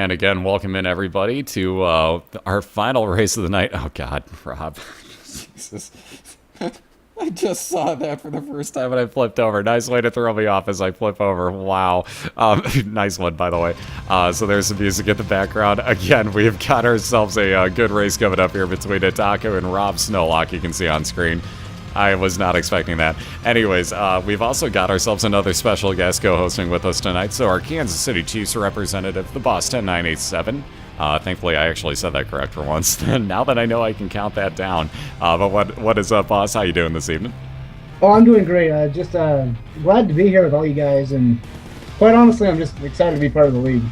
And again, welcome in everybody to our final race of the night. Oh God, Rob. Jesus. I just saw that for the first time and I flipped over. Nice way to throw me off as I flip over. Wow. Nice one, by the way. So there's some music in the background. Again, we've got ourselves a good race coming up here between Itaku and RobSnowlock, you can see on screen. I was not expecting that. Anyways, we've also got ourselves another special guest co-hosting with us tonight. So our Kansas City Chiefs representative, the Boss 10987. Thankfully, I actually said that correct for once. Now that I know I can count that down. But what is up, Boss? How you doing this evening? Oh, I'm doing great. Just glad to be here with all you guys, and quite honestly, I'm just excited to be part of the league.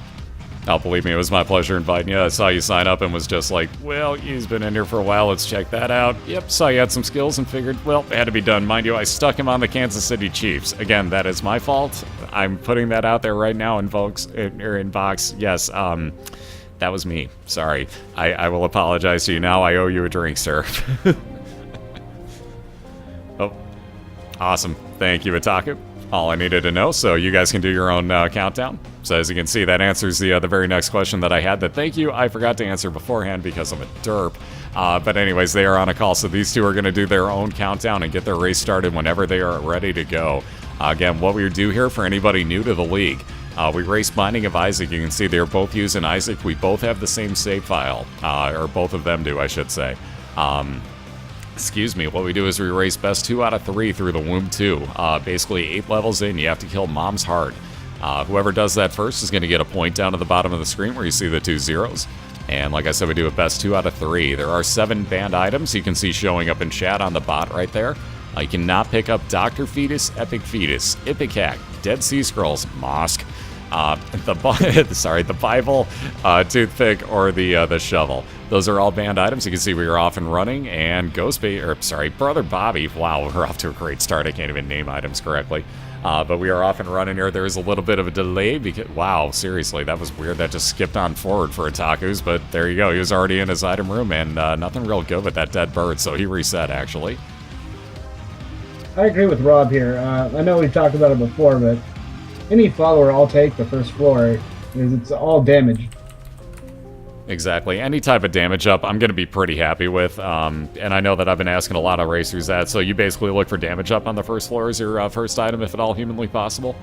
Oh, believe me, it was my pleasure inviting you. I saw you sign up and was just like, well, he's been in here for a while. Let's check that out. Yep, saw you had some skills and figured, well, it had to be done. Mind you, I stuck him on the Kansas City Chiefs. Again, that is my fault. I'm putting that out there right now in Vox. Yes, that was me. Sorry. I will apologize to you now. I owe you a drink, sir. Oh, awesome. Thank you, Itaku. All I needed to know, so you guys can do your own countdown. So as you can see, that answers the very next question that I had that, thank you, I forgot to answer beforehand because I'm a derp. But anyways, they are on a call, so these two are going to do their own countdown and get their race started whenever they are ready to go. Again, what we do here for anybody new to the league, we race Binding of Isaac. You can see they're both using Isaac. We both have the same save file, or both of them do, I should say. Excuse me, what we do is we race best 2 out of 3 through the Womb 2. Basically, 8 levels in, you have to kill Mom's Heart. Whoever does that first is going to get a point down to the bottom of the screen where you see the 2 zeros. And like I said, we do a best 2 out of 3. There are 7 banned items you can see showing up in chat on the bot right there. You cannot pick up Dr. Fetus, Epic Fetus, Ipecac, Dead Sea Scrolls, Mosque, the Bible, Toothpick, or the Shovel. Those are all banned items. You can see we are off and running, and Brother Bobby. Wow, we're off to a great start. I can't even name items correctly. But we are off and running here. There is a little bit of a delay because, wow, seriously, that was weird. That just skipped on forward for Itaku's, but there you go. He was already in his item room, and nothing real good with that dead bird, so he reset, actually. I agree with Rob here. I know we've talked about it before, but any follower I'll take the first floor because it's all damage. Exactly. Any type of damage up, I'm going to be pretty happy with. And I know that I've been asking a lot of racers that. So you basically look for damage up on the first floor as your first item, if at all humanly possible?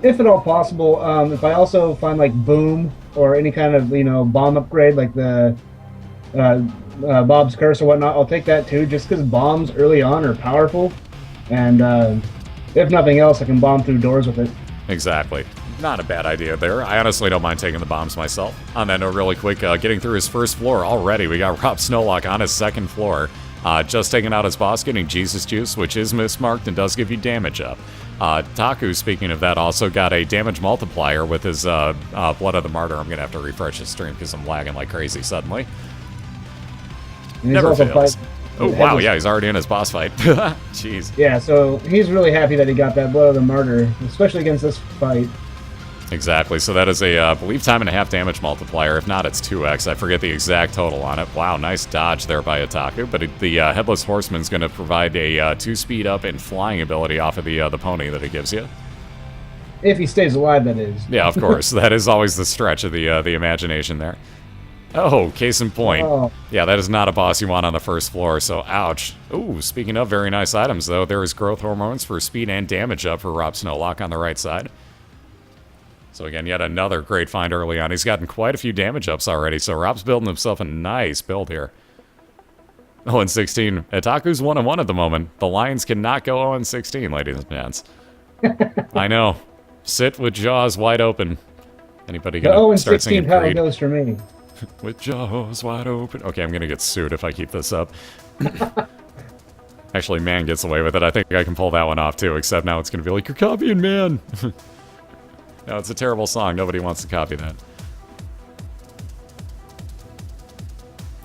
If at all possible. If I also find like boom or any kind of bomb upgrade like the Bob's Curse or whatnot, I'll take that too. Just because bombs early on are powerful, and if nothing else, I can bomb through doors with it. Exactly. Not a bad idea there. I honestly don't mind taking the bombs myself. On that note, really quick, getting through his first floor already. We got RobSnowlock on his second floor. Just taking out his boss, getting Jesus Juice, which is mismarked and does give you damage up. Taku, speaking of that, also got a damage multiplier with his Blood of the Martyr. I'm going to have to refresh his stream because I'm lagging like crazy suddenly. Never fails. Oh, wow, yeah, he's already in his boss fight. Jeez. Yeah, so he's really happy that he got that Blood of the Martyr, especially against this fight. Exactly, so that is a, I believe, time and a half damage multiplier. If not, it's 2x. I forget the exact total on it. Wow, nice dodge there by Itaku, but the Headless Horseman's going to provide a 2-speed up and flying ability off of the pony that it gives you. If he stays alive, that is. Yeah, of course. That is always the stretch of the imagination there. Oh, case in point. Oh. Yeah, that is not a boss you want on the first floor, so ouch. Ooh, speaking of very nice items, though, there is growth hormones for speed and damage up for RobSnowlock on the right side. So again, yet another great find early on. He's gotten quite a few damage ups already, so Rob's building himself a nice build here. 0-16. Itaku's 1-1 at the moment. The Lions cannot go 0-16, ladies and gents. I know. Sit with jaws wide open. Anybody gonna start singing Creed? 0-16 goes for me. With jaws wide open. Okay, I'm gonna get sued if I keep this up. Actually, Man gets away with it. I think I can pull that one off too, except now it's gonna be like, you're copying Man! No, it's a terrible song. Nobody wants to copy that.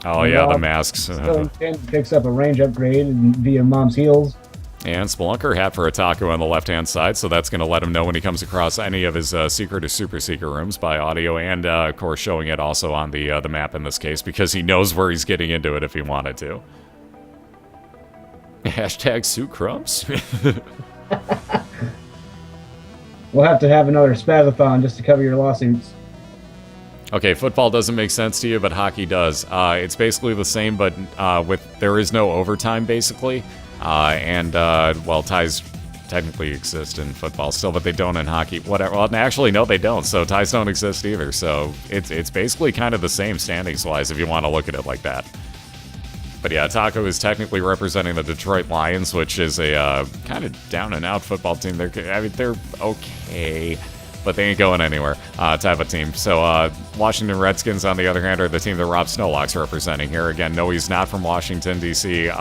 Oh, yeah, the masks. So picks up a range upgrade via Mom's Heals. And Spelunker hat for Itaku on the left-hand side, so that's going to let him know when he comes across any of his secret or super secret rooms by audio, and, of course, showing it also on the map in this case, because he knows where he's getting into it if he wanted to. Hashtag Sue Crumbs. We'll have to have another spazathon just to cover your lawsuits. Okay, football doesn't make sense to you, but hockey does. It's basically the same, but there is no overtime, basically. Well, ties technically exist in football still, but they don't in hockey. Whatever. Well, actually, no, they don't. So ties don't exist either. So it's basically kind of the same standings-wise if you want to look at it like that. But yeah, Itaku is technically representing the Detroit Lions, which is a kind of down-and-out football team. They're okay, but they ain't going anywhere type of team. So Washington Redskins, on the other hand, are the team that RobSnowlock's representing here. Again, no, he's not from Washington, D.C.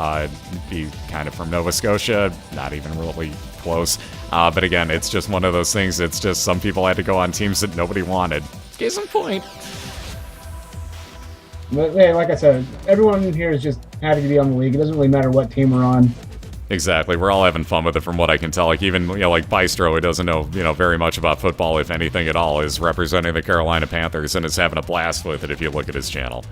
He's kind of from Nova Scotia, not even really close. But again, it's just one of those things. It's just some people had to go on teams that nobody wanted. Case in point. But hey, like I said, everyone in here is just happy to be on the league. It doesn't really matter what team we're on. Exactly. We're all having fun with it from what I can tell. Like even, like Bystro, who doesn't know, very much about football, if anything at all, is representing the Carolina Panthers and is having a blast with it if you look at his channel.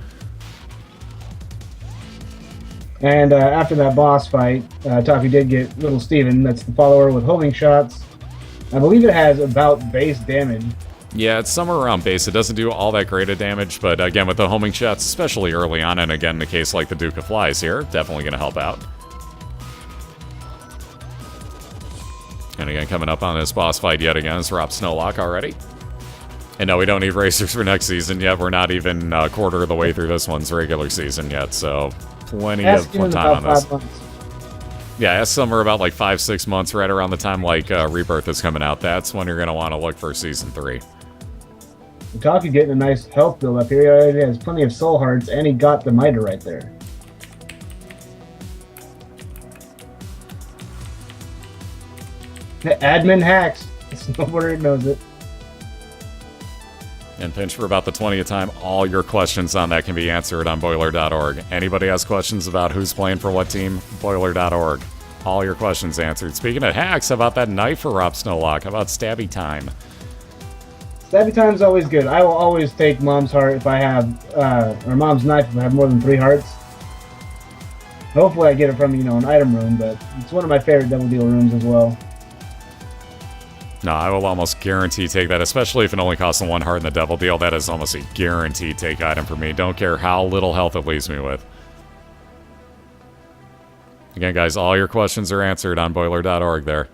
And after that boss fight, Itaku did get Little Steven. That's the follower with homing shots. I believe it has about base damage. Yeah, it's somewhere around base. It doesn't do all that great of damage, but again, with the homing shots, especially early on, and again, in a case like the Duke of Flies here, definitely going to help out. And again, coming up on this boss fight yet again is RobSnowlock already. And no, we don't need racers for next season yet. We're not even a quarter of the way through this one's regular season yet, so plenty of time on this. Yeah, ask somewhere about like 5-6 months, right around the time like Rebirth is coming out. That's when you're going to want to look for Season 3. Itaku getting a nice health build up here. He already has plenty of soul hearts, and he got the Mitre right there. The admin hacks. Snowboarder knows it. And pinch for about the 20th time, all your questions on that can be answered on BOILeR.org. Anybody has questions about who's playing for what team? BOILeR.org. All your questions answered. Speaking of hacks, how about that knife for RobSnowlock? How about stabby time? Stabby time's always good. I will always take Mom's heart if I have, or Mom's knife if I have more than 3 hearts. Hopefully I get it from, an item room, but it's one of my favorite double deal rooms as well. No, I will almost guarantee take that, especially if it only costs 1 heart in the Devil Deal. That is almost a guaranteed take item for me. Don't care how little health it leaves me with. Again, guys, all your questions are answered on BOILeR.org there.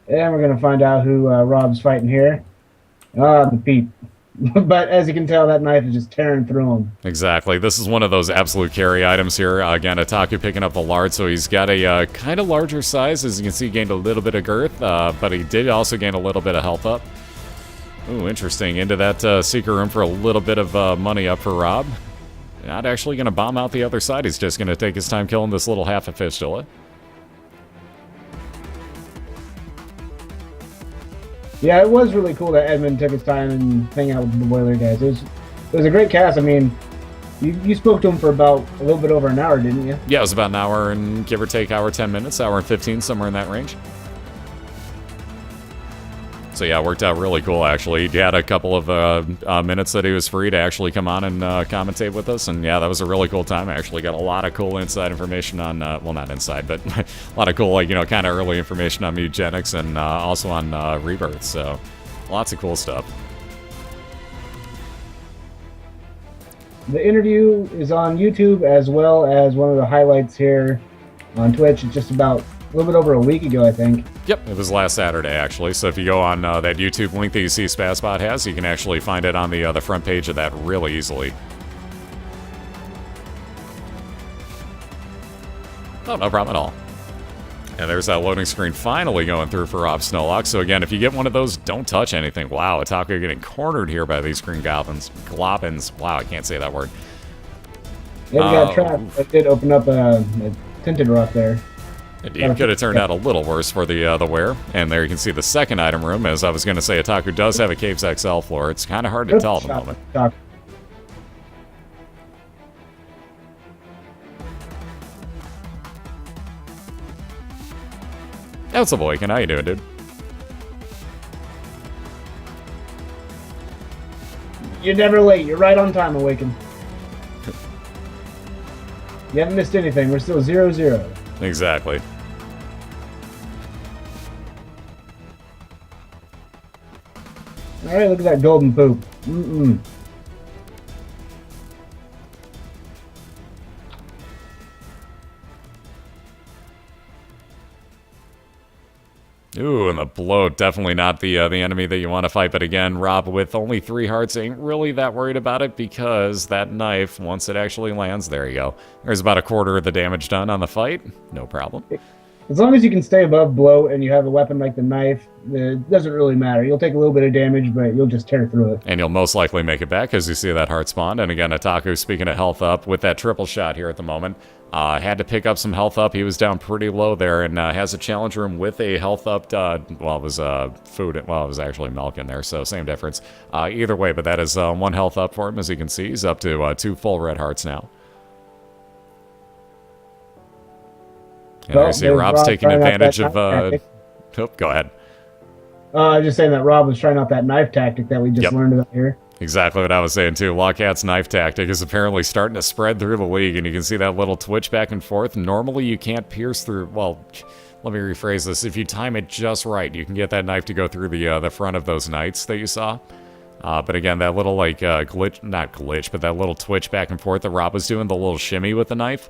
And we're going to find out who Rob's fighting here. The Peep. But as you can tell, that knife is just tearing through him. Exactly. This is one of those absolute carry items here. Again, Itaku picking up the lard, so he's got a kind of larger size. As you can see, he gained a little bit of girth, but he did also gain a little bit of health up. Ooh, interesting. Into that secret room for a little bit of money up for Rob. Not actually going to bomb out the other side. He's just going to take his time killing this little half a fistula. Yeah, it was really cool that Edmund took his time and hang out with the BOILeR guys. It was a great cast. I mean, you spoke to him for about a little bit over an hour, didn't you? Yeah, it was about an hour and give or take hour 10 minutes, hour and 15, somewhere in that range. So yeah, it worked out really cool, actually. He had a couple of minutes that he was free to actually come on and commentate with us, and yeah, that was a really cool time. I actually got a lot of cool inside information on, well, not inside, but a lot of cool, kind of early information on eugenics and also on Rebirth, so lots of cool stuff. The interview is on YouTube as well as one of the highlights here on Twitch. It's just about a little bit over a week ago, I think. Yep, it was last Saturday, actually. So if you go on that YouTube link that you see Spazbot has, you can actually find it on the front page of that really easily. Oh, no problem at all. And there's that loading screen finally going through for RobSnowlock. So again, if you get one of those, don't touch anything. Wow, Itaku getting cornered here by these green goblins. Globins. Wow, I can't say that word. Yeah, we got trapped. It did open up a tinted rock there. Indeed, could have turned out a little worse for the wear. And there you can see the second item room. As I was going to say, Itaku does have a Caves XL floor. It's kind of hard to tell at the moment. That's a Boykin. How you doing, dude? You're never late. You're right on time, Awaken. You haven't missed anything. We're still 0-0. Exactly. All right, look at that golden poop. Mm-mm. Ooh, and the bloat, definitely not the enemy that you want to fight. But again, Rob, with only 3 hearts, ain't really that worried about it because that knife, once it actually lands, there you go. There's about a quarter of the damage done on the fight. No problem. As long as you can stay above bloat and you have a weapon like the knife, it doesn't really matter. You'll take a little bit of damage, but you'll just tear through it. And you'll most likely make it back as you see that heart spawn. And again, Itaku, speaking of health up, with that triple shot here at the moment, had to pick up some health up. He was down pretty low there and has a challenge room with a health up. Well, it was food. Well, it was actually milk in there, so same difference. Either way, but that is 1 health up for him. As you can see, he's up to 2 full red hearts now. And there you see Rob's taking advantage of... Oh, go ahead. I was just saying that Rob was trying out that knife tactic that we just learned about here. Exactly what I was saying, too. Locat's knife tactic is apparently starting to spread through the league, and you can see that little twitch back and forth. Normally, you can't pierce through... Well, let me rephrase this. If you time it just right, you can get that knife to go through the front of those knights that you saw. But again, that little, like, glitch... Not glitch, but that little twitch back and forth that Rob was doing, the little shimmy with the knife.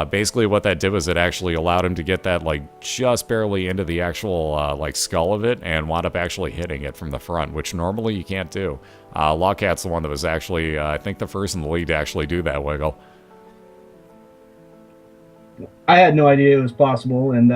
Basically, what that did was it actually allowed him to get that, like, just barely into the actual, like, skull of it and wound up actually hitting it from the front, which normally you can't do. Locat's the one that was actually, I think, the first in the league to actually do that wiggle. I had no idea it was possible, and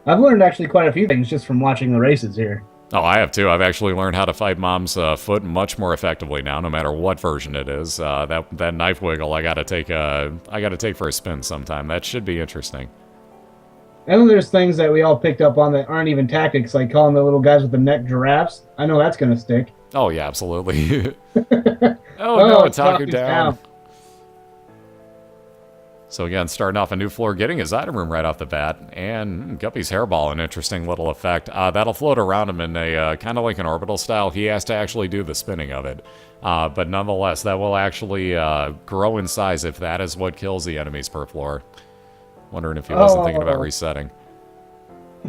I've learned actually quite a few things just from watching the races here. Oh, I have too. I've actually learned how to fight Mom's foot much more effectively now, no matter what version it is. That knife wiggle, I gotta take for a spin sometime. That should be interesting. And then there's things that we all picked up on that aren't even tactics, like calling the little guys with the neck giraffes. I know that's gonna stick. Oh yeah, absolutely. Oh no, Itaku down. So again, starting off a new floor, getting his item room right off the bat, and Guppy's hairball, an interesting little effect. That'll float around him in a kind of like an orbital style. He has to actually do the spinning of it. But nonetheless, that will actually grow in size if that is what kills the enemies per floor. Wondering if he wasn't thinking about resetting.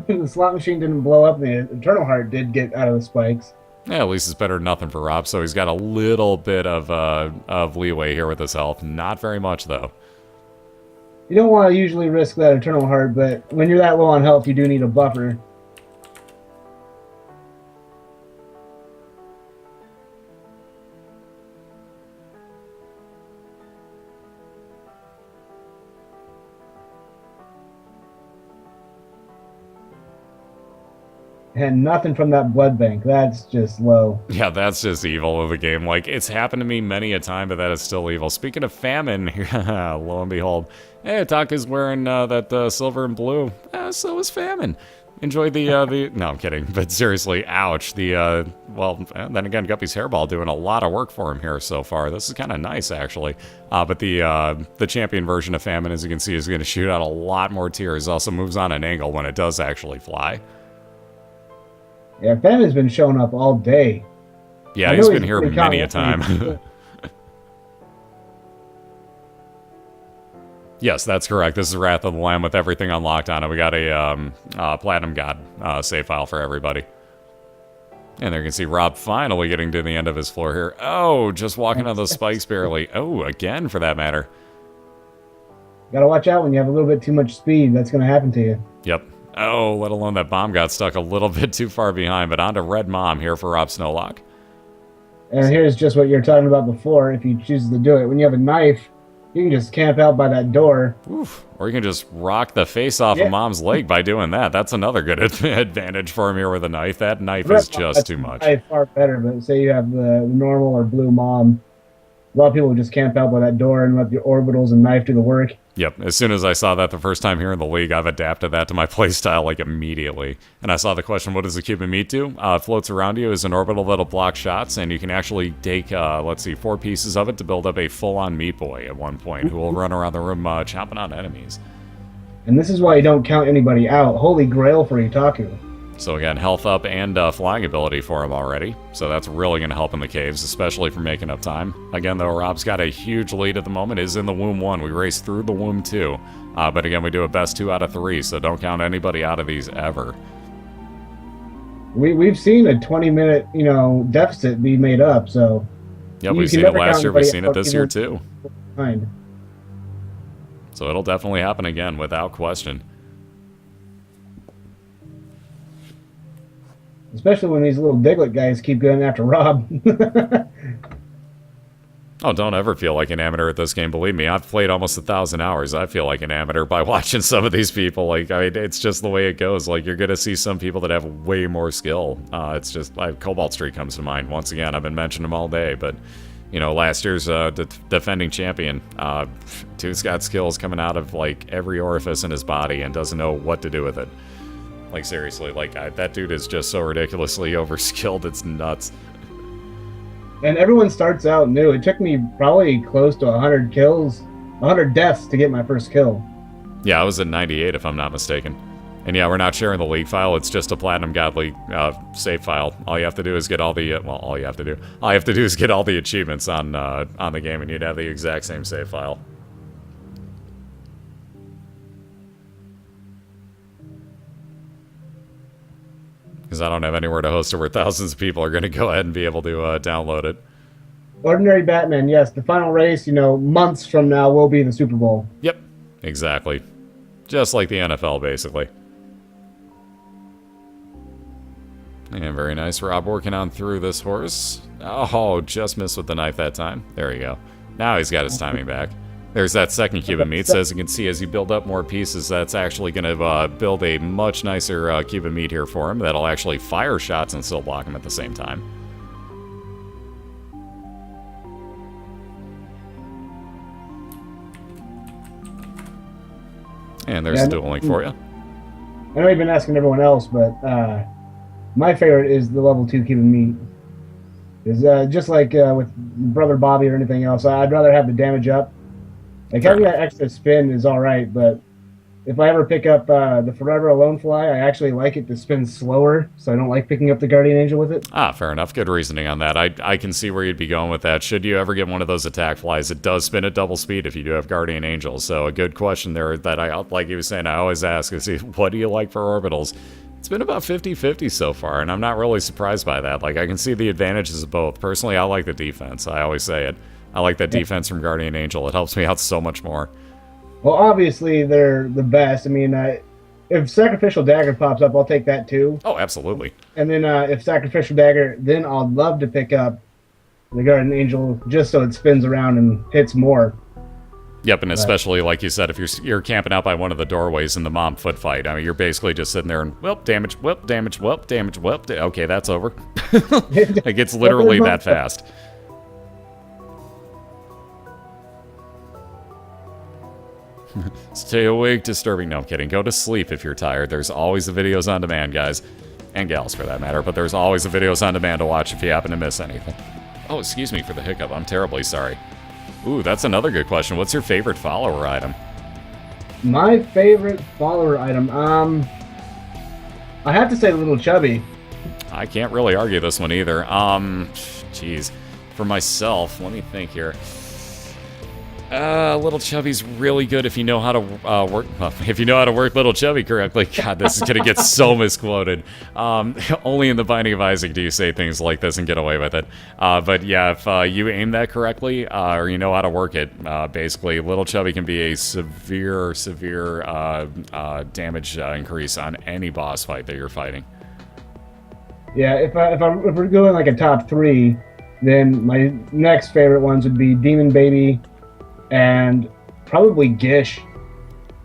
The slot machine didn't blow up, and the Eternal Heart did get out of the spikes. Yeah, at least it's better than nothing for Rob, so he's got a little bit of leeway here with his health. Not very much, though. You don't want to usually risk that Eternal Heart, but when you're that low on health, you do need a buffer. And nothing from that blood bank. That's just low. Yeah, that's just evil of the game. Like, it's happened to me many a time, but that is still evil. Speaking of famine, lo and behold, hey, Itaku's wearing that silver and blue. So is famine. Enjoy the... No, I'm kidding. But seriously, ouch. Well, then again, Guppy's hairball doing a lot of work for him here so far. This is kind of nice, actually. But the champion version of famine, as you can see, is going to shoot out a lot more tears. Also moves on an angle when it does actually fly. Yeah, Famine's been showing up all day. Yeah, he's been here many a time. Yes, that's correct. This is Wrath of the Lamb with everything unlocked on it. We got a Platinum God save file for everybody. And there you can see Rob finally getting to the end of his floor here. Oh, just walking on those spikes barely. Oh, again, for that matter. Gotta watch out when you have a little bit too much speed. That's gonna happen to you. Yep. Oh, let alone that bomb got stuck a little bit too far behind, but on to Red Mom here for RobSnowlock. And here's just what you're talking about before, if you choose to do it. When you have a knife, you can just camp out by that door. Oof. Or you can just rock the face off of Mom's leg by doing that. That's another good advantage for him here with a knife. That knife is just too much. Far better, but say you have the normal or blue Mom. A lot of people would just camp out by that door and let the orbitals and knife do the work. Yep, as soon as I saw that the first time here in the league, I've adapted that to my playstyle, like, immediately. And I saw the question, what does the Cuban meat do? It floats around you as an orbital that'll block shots, and you can actually take, let's see, 4 pieces of it to build up a full-on meat boy at one point, who will run around the room chopping out enemies. And this is why you don't count anybody out. Holy grail for Itaku. So again, health up and flying ability for him already. So that's really going to help in the caves, especially for making up time. Again, though, Rob's got a huge lead at the moment. Is in the womb 1. We race through the womb 2. But again, we do a best 2 out of 3, so don't count anybody out of these ever. We've seen a 20-minute, deficit be made up, so... Yep, we've seen it last year. We've seen it this year, too. Fine. So it'll definitely happen again, without question. Especially when these little Diglett guys keep going after Rob. Oh, don't ever feel like an amateur at this game. Believe me, I've played almost 1,000 hours. I feel like an amateur by watching some of these people. Like, I mean, it's just the way it goes. Like, you're going to see some people that have way more skill. It's just, Cobalt Street comes to mind. Once again, I've been mentioning him all day, but, last year's defending champion, dude's got skills coming out of, like, every orifice in his body and doesn't know what to do with it. Like, seriously, like, that dude is just so ridiculously overskilled, it's nuts. And everyone starts out new. It took me probably close to 100 kills, 100 deaths to get my first kill. Yeah, I was at 98 if I'm not mistaken. And yeah, we're not sharing the league file. It's just a Platinum Godly save file. All you have to do is get all the, all you have to do is get all the achievements on the game, and you'd have the exact same save file. Because I don't have anywhere to host it where thousands of people are going to go ahead and be able to download it. Ordinary Batman, yes. The final race, months from now will be the Super Bowl. Yep, exactly. Just like the NFL, basically. And very nice. Rob working on through this horse. Oh, just missed with the knife that time. There you go. Now he's got his timing back. There's that second cube of meat. So as you can see, as you build up more pieces, that's actually going to build a much nicer cube of meat here for him. That'll actually fire shots and still block him at the same time. And there's a dual link for you. I know you've been asking everyone else, but my favorite is the level 2 cube of meat. Is just like with Brother Bobby or anything else, I'd rather have the damage up. Like, having that extra spin is alright, but if I ever pick up the Forever Alone Fly, I actually like it to spin slower, so I don't like picking up the Guardian Angel with it. Ah, fair enough. Good reasoning on that. I can see where you'd be going with that. Should you ever get one of those attack flies, it does spin at double speed if you do have Guardian Angel, so a good question there that like he was saying, I always ask is, what do you like for orbitals? It's been about 50-50 so far, and I'm not really surprised by that. Like, I can see the advantages of both. Personally, I like the defense. I always say it. I like that defense from Guardian Angel. It helps me out so much more. Well, obviously, they're the best. I mean, if Sacrificial Dagger pops up, I'll take that too. Oh, absolutely. And then if Sacrificial Dagger, then I'd love to pick up the Guardian Angel just so it spins around and hits more. Yep, and especially, like you said, if you're camping out by one of the doorways in the mom foot fight, I mean, you're basically just sitting there and, whoop, damage, whoop, damage, whoop, damage, whoop. Okay, that's over. It gets literally that fast. Stay awake, disturbing. No, I'm kidding. Go to sleep if you're tired. There's always the videos on demand, guys. And gals, for that matter. But there's always the videos on demand to watch if you happen to miss anything. Oh, excuse me for the hiccup. I'm terribly sorry. Ooh, that's another good question. What's your favorite follower item? My favorite follower item? I have to say Little Chubby. I can't really argue this one either. Jeez. For myself, let me think here. Little Chubby's really good if you know how to work. If you know how to work Little Chubby correctly. God, this is gonna get so misquoted. Only in The Binding of Isaac do you say things like this and get away with it. But yeah, if you aim that correctly or you know how to work it, basically Little Chubby can be a severe damage increase on any boss fight that you're fighting. Yeah, if we're going like a top 3, then my next favorite ones would be Demon Baby. And probably Gish.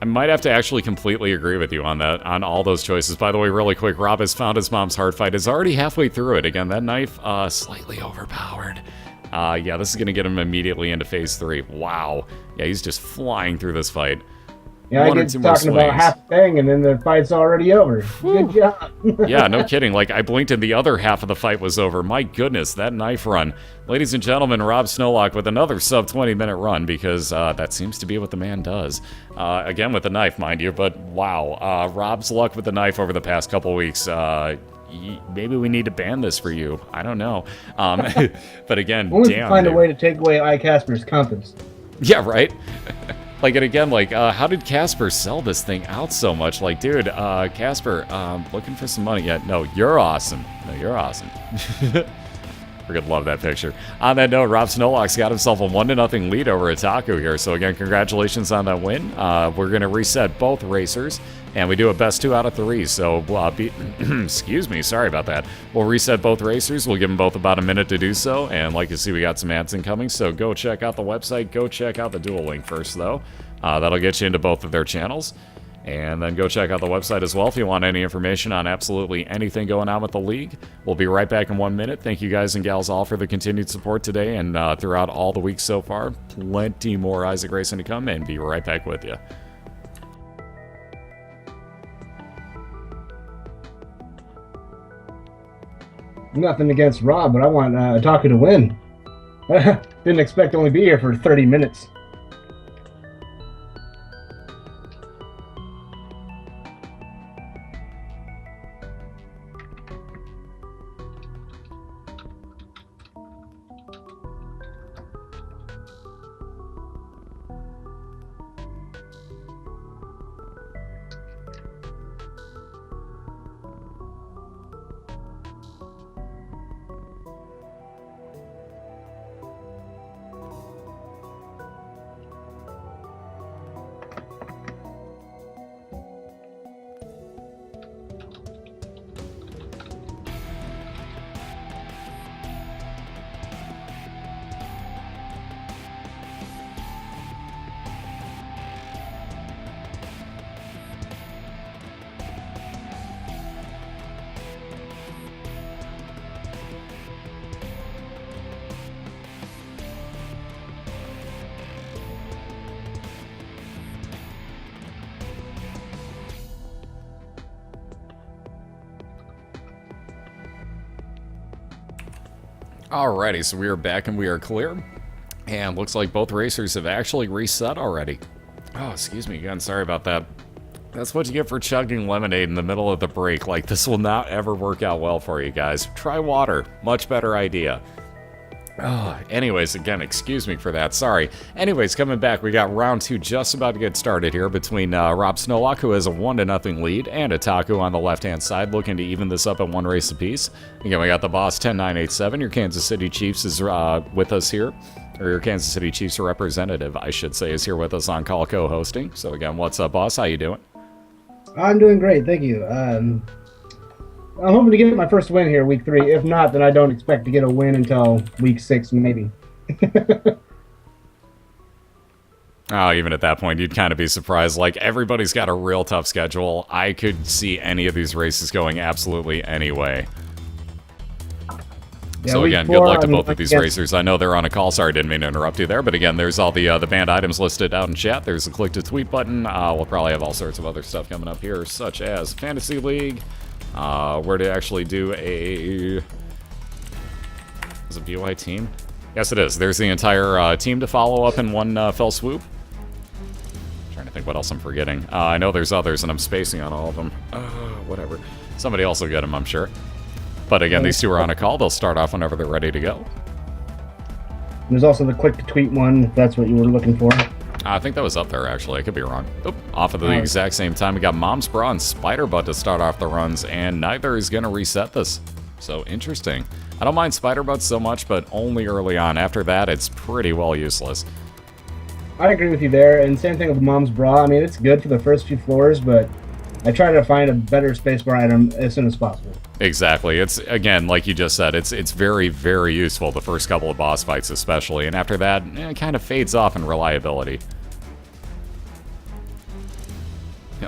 I might have to actually completely agree with you on that, on all those choices. By the way, really quick, Rob has found his mom's hard fight. Is already halfway through it. Again, that knife, slightly overpowered. Yeah, this is going to get him immediately into phase 3. Wow. Yeah, he's just flying through this fight. Yeah, I One or get two more talking about swings. half a thing, and then the fight's already over. Good job. Yeah, no kidding. Like, I blinked and the other half of the fight was over. My goodness, that knife run. Ladies and gentlemen, RobSnowlock with another sub 20-minute run, because that seems to be what the man does. Again, with the knife, mind you, but wow. Rob's luck with the knife over the past couple weeks. Maybe we need to ban this for you. I don't know. But again, Only damn. find a way to take away iCasper's compass. Yeah, right? Like, and again, like, how did Casper sell this thing out so much? Like, dude, Casper, looking for some money. Yeah, no, you're awesome. No, you're awesome. We're gonna love that picture. On that note, RobSnowlock's got himself a 1-0 lead over Itaku here. So again, congratulations on that win. We're gonna reset both racers, and we do a best 2 out of 3. So, excuse me, sorry about that. We'll reset both racers. We'll give them both about a minute to do so. And like you see, we got some ads incoming. So go check out the website. Go check out the dual link first, though. That'll get you into both of their channels. And then go check out the website as well if you want any information on absolutely anything going on with the league. We'll be right back in 1 minute. Thank you guys and gals all for the continued support today and throughout all the weeks so far. Plenty more Isaac Racing to come, and be right back with you. Nothing against Rob, but I want Itaku to win. Didn't expect to only be here for 30 minutes. Alrighty, so we are back and we are clear. And looks like both racers have actually reset already. Oh, excuse me again, sorry about that. That's what you get for chugging lemonade in the middle of the break. Like, this will not ever work out well for you guys. Try water. Much better idea. Anyways, again, excuse me for that. Sorry. Anyways, coming back, we got round 2 just about to get started here between RobSnowlock, who has a 1-0 lead, and Itaku on the left-hand side, looking to even this up at 1 race apiece. Again, we got the boss 10987. Your Kansas City Chiefs is with us here. Or your Kansas City Chiefs representative, I should say, is here with us on call co-hosting. So again, what's up, boss? How you doing? I'm doing great, thank you. I'm hoping to get my first win here, week 3. If not, then I don't expect to get a win until week 6, maybe. Oh, even at that point, you'd kind of be surprised. Like, everybody's got a real tough schedule. I could see any of these races going absolutely any way. Yeah, so week again, 4, good luck to I'm both of these against- racers. I know they're on a call. Sorry, didn't mean to interrupt you there. But again, there's all the banned items listed out in chat. There's a click to tweet button. We'll probably have all sorts of other stuff coming up here, such as Fantasy League. Where to actually do a... Is it BOI team? Yes, it is. There's the entire team to follow up in one fell swoop. Trying to think what else I'm forgetting. I know there's others, and I'm spacing on all of them. Whatever. Somebody else will get them, I'm sure. But again, these two are on a call. They'll start off whenever they're ready to go. There's also the click to tweet one, if that's what you were looking for. I think that was up there, actually. I could be wrong. Oop. Off at the exact same time, we got Mom's Bra and Spider Butt to start off the runs, and neither is going to reset this. So, interesting. I don't mind Spider Butt so much, but only early on. After that, it's pretty well useless. I agree with you there, and same thing with Mom's Bra. I mean, it's good for the first few floors, but I try to find a better spacebar item as soon as possible. Exactly. It's, again, like you just said, it's very, very useful the first couple of boss fights especially, and after that, it kind of fades off in reliability.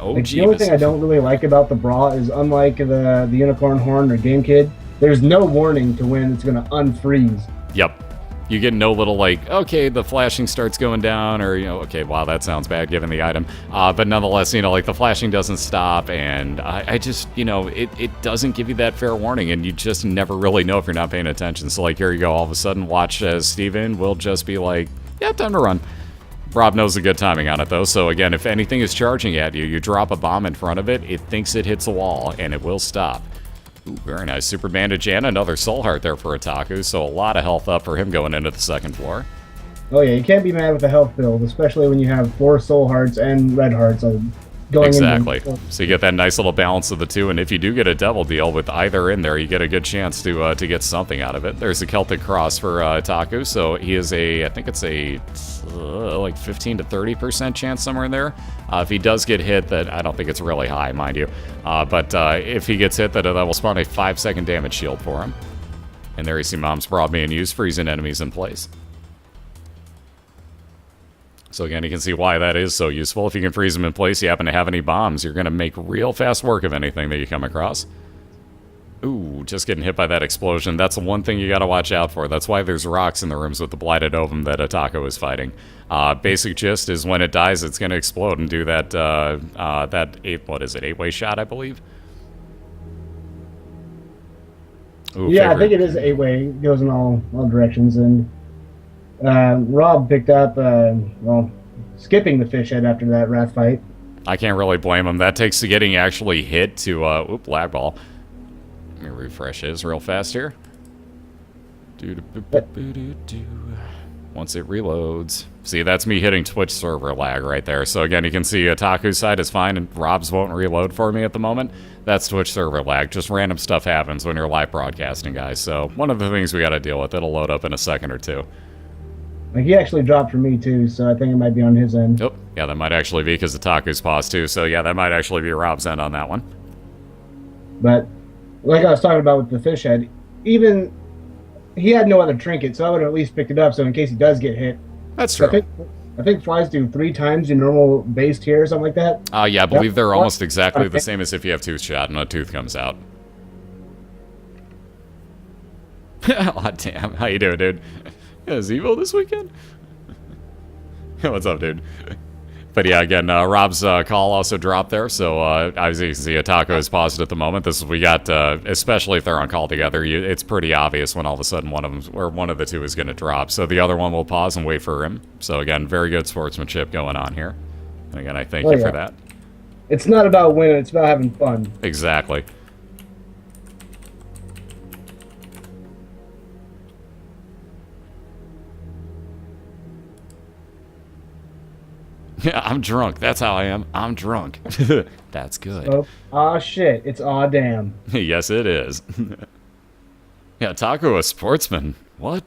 Oh, Like, the only thing I don't really like about the Bra is, unlike the Unicorn Horn or Game Kid, there's no warning to when it's going to unfreeze. Yep. You get no little like, okay, the flashing starts going down, or, okay, wow, that sounds bad given the item. But nonetheless, like the flashing doesn't stop, and I just, it doesn't give you that fair warning, and you just never really know if you're not paying attention. So like, here you go, all of a sudden, watch as Steven will just be like, yeah, time to run. Rob knows the good timing on it, though, so again, if anything is charging at you, you drop a bomb in front of it, it thinks it hits a wall, and it will stop. Ooh, very nice. Super Bandage and another Soul Heart there for Itaku, so a lot of health up for him going into the second floor. Oh yeah, you can't be mad with the health build, especially when you have 4 Soul Hearts and Red Hearts going exactly. So you get that nice little balance of the two, and if you do get a double deal with either in there, you get a good chance to get something out of it. There's a Celtic Cross for Itaku, so he is I think it's a like 15 to 30% chance somewhere in there. If he does get hit, that I don't think it's really high, mind you. But if he gets hit, that will spawn a 5-second damage shield for him. And there you see Mom's Broad being used, freezing enemies in place. So again, you can see why that is so useful. If you can freeze them in place, you happen to have any bombs, you're going to make real fast work of anything that you come across. Ooh, just getting hit by that explosion. That's the one thing you got to watch out for. That's why there's rocks in the rooms with the Blighted Ovum that Itaku is fighting. Basic gist is when it dies, it's going to explode and do that, eight-way shot, I believe? Ooh, yeah, I think it is 8-way. It goes in all directions, and Rob picked up, skipping the fish head after that rat fight. I can't really blame him. That takes to getting actually hit to, lag ball. Let me refresh his real fast here. Once it reloads. See, that's me hitting Twitch server lag right there. So again, you can see Itaku's side is fine and Rob's won't reload for me at the moment. That's Twitch server lag. Just random stuff happens when you're live broadcasting, guys. So one of the things we got to deal with. It'll load up in a second or two. Like, he actually dropped for me too, so I think it might be on his end. Oh, yeah, that might actually be because Itaku's paused too. So yeah, that might actually be Rob's end on that one. But like I was talking about with the fish head, even he had no other trinket, so I would have at least picked it up. So in case he does get hit, that's true. I think flies do 3 times your normal base tier or something like that. Yeah, I believe they're almost exactly the same as if you have tooth shot and a tooth comes out. Aw, damn. How you doing, dude? Yeah, Zevo this weekend? What's up, dude? But yeah, again, Rob's call also dropped there, so as you can see, Itaku is paused at the moment. This is, we got, especially if they're on call together, it's pretty obvious when all of a sudden one of the two is going to drop. So the other one will pause and wait for him. So again, very good sportsmanship going on here. And again, I thank you for that. It's not about winning, it's about having fun. Exactly. Yeah, I'm drunk. That's how I am. I'm drunk. That's good. Oh, aw shit. It's aw damn. Yes, it is. Yeah, Itaku a sportsman. What?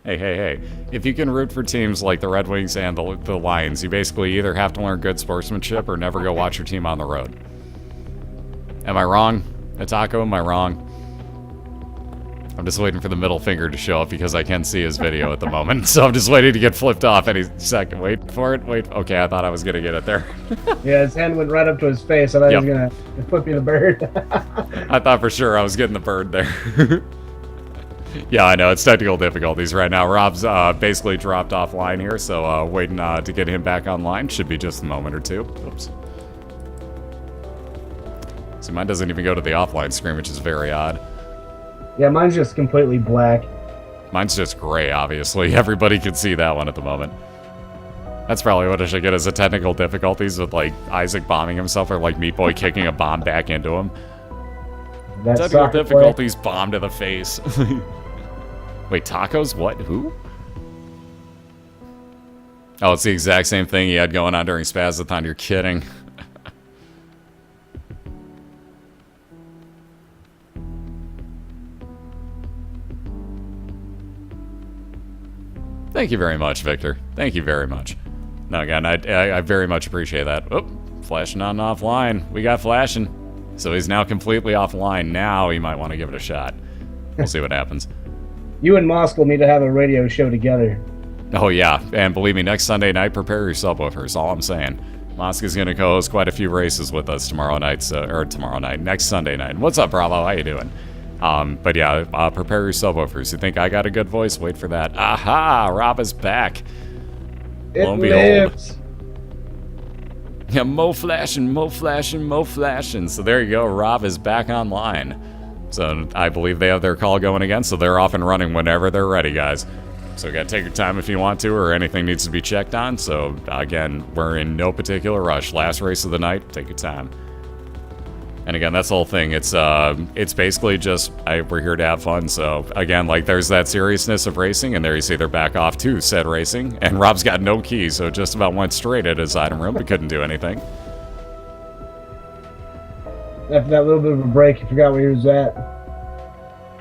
Hey. If you can root for teams like the Red Wings and the Lions, you basically either have to learn good sportsmanship or never go watch your team on the road. Am I wrong? Itaku, am I wrong? I'm just waiting for the middle finger to show up because I can see his video at the moment. So I'm just waiting to get flipped off any second. Wait for it. Wait. Okay, I thought I was going to get it there. Yeah, his hand went right up to his face. I thought he was going to flip you the bird. I thought for sure I was getting the bird there. Yeah, I know. It's technical difficulties right now. Rob's basically dropped offline here, so waiting to get him back online. Should be just a moment or two. Oops. See, mine doesn't even go to the offline screen, which is very odd. Yeah, mine's just completely black. Mine's just gray, obviously. Everybody can see that one at the moment. That's probably what I should get as a technical difficulties with, like, Isaac bombing himself or, like, Meat Boy kicking a bomb back into him. That's technical difficulties, bomb to the face. Wait, tacos? What? Who? Oh, it's the exact same thing he had going on during Spazathon. You're kidding. Thank you very much, Victor. Thank you very much. No, again, I very much appreciate that. Oh, flashing on and offline. We got flashing. So he's now completely offline. Now he might want to give it a shot. We'll see what happens. You and Mosk will need to have a radio show together. Oh, yeah. And believe me, next Sunday night, prepare your subwoofers. All I'm saying. Mosk is going to co-host quite a few races with us tomorrow night. Next Sunday night. What's up, Bravo? How you doing? But yeah, prepare your subwoofers. You think I got a good voice? Wait for that. Aha! Rob is back. Lo and behold. Yeah, mo flashing, mo flashing, mo flashing. So there you go. Rob is back online. So I believe they have their call going again, so they're off and running whenever they're ready, guys. So you gotta take your time if you want to, or anything needs to be checked on. So again, we're in no particular rush. Last race of the night, take your time. And again, that's the whole thing. It's basically just, we're here to have fun. So again, like there's that seriousness of racing, and there you see they're back off to said racing. And Rob's got no key, so just about went straight at his item room, but couldn't do anything. After that little bit of a break, you forgot where he was at.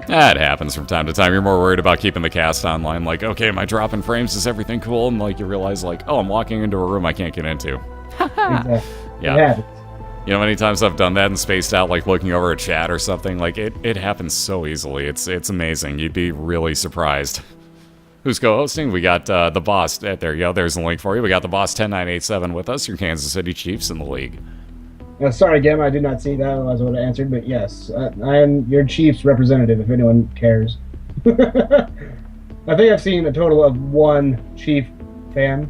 That happens from time to time. You're more worried about keeping the cast online. Like, okay, am I dropping frames? Is everything cool? And like you realize, like, oh, I'm walking into a room I can't get into. Exactly. Yeah. It happens. You know how many times I've done that and spaced out, like looking over a chat or something? Like, it happens so easily. It's amazing. You'd be really surprised. Who's co-hosting? We got the boss. There you go. There's the link for you. We got the boss 10987 with us, your Kansas City Chiefs in the league. Sorry, Gam, I did not see that. Otherwise, I would have answered. But yes, I am your Chiefs representative, if anyone cares. I think I've seen a total of one Chief fan.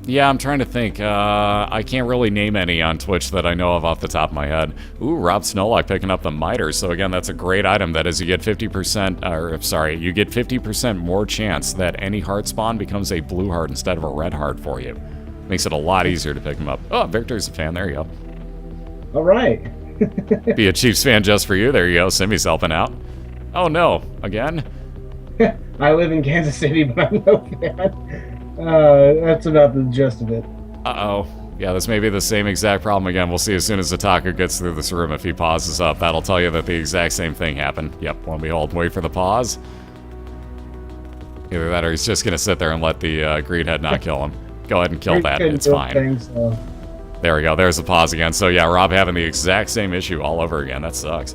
Yeah, I'm trying to think. I can't really name any on Twitch that I know of off the top of my head. Ooh, RobSnowlock picking up the miter. So again, that's a great item. That is, you get 50%, you get 50% more chance that any heart spawn becomes a blue heart instead of a red heart for you. Makes it a lot easier to pick them up. Oh, Victor's a fan. There you go. All right. Be a Chiefs fan just for you. There you go. Simmy's helping out. Oh, no. Again? I live in Kansas City, but I'm no fan. That's about the gist of it. Uh-oh. Yeah, this may be the same exact problem again. We'll see as soon as Itaku gets through this room. If he pauses up, that'll tell you that the exact same thing happened. Yep, when we hold, wait for the pause. Either that or he's just going to sit there and let the Greedhead not kill him. Go ahead and kill that. It's fine. Things, so. There we go. There's the pause again. So yeah, Rob having the exact same issue all over again. That sucks.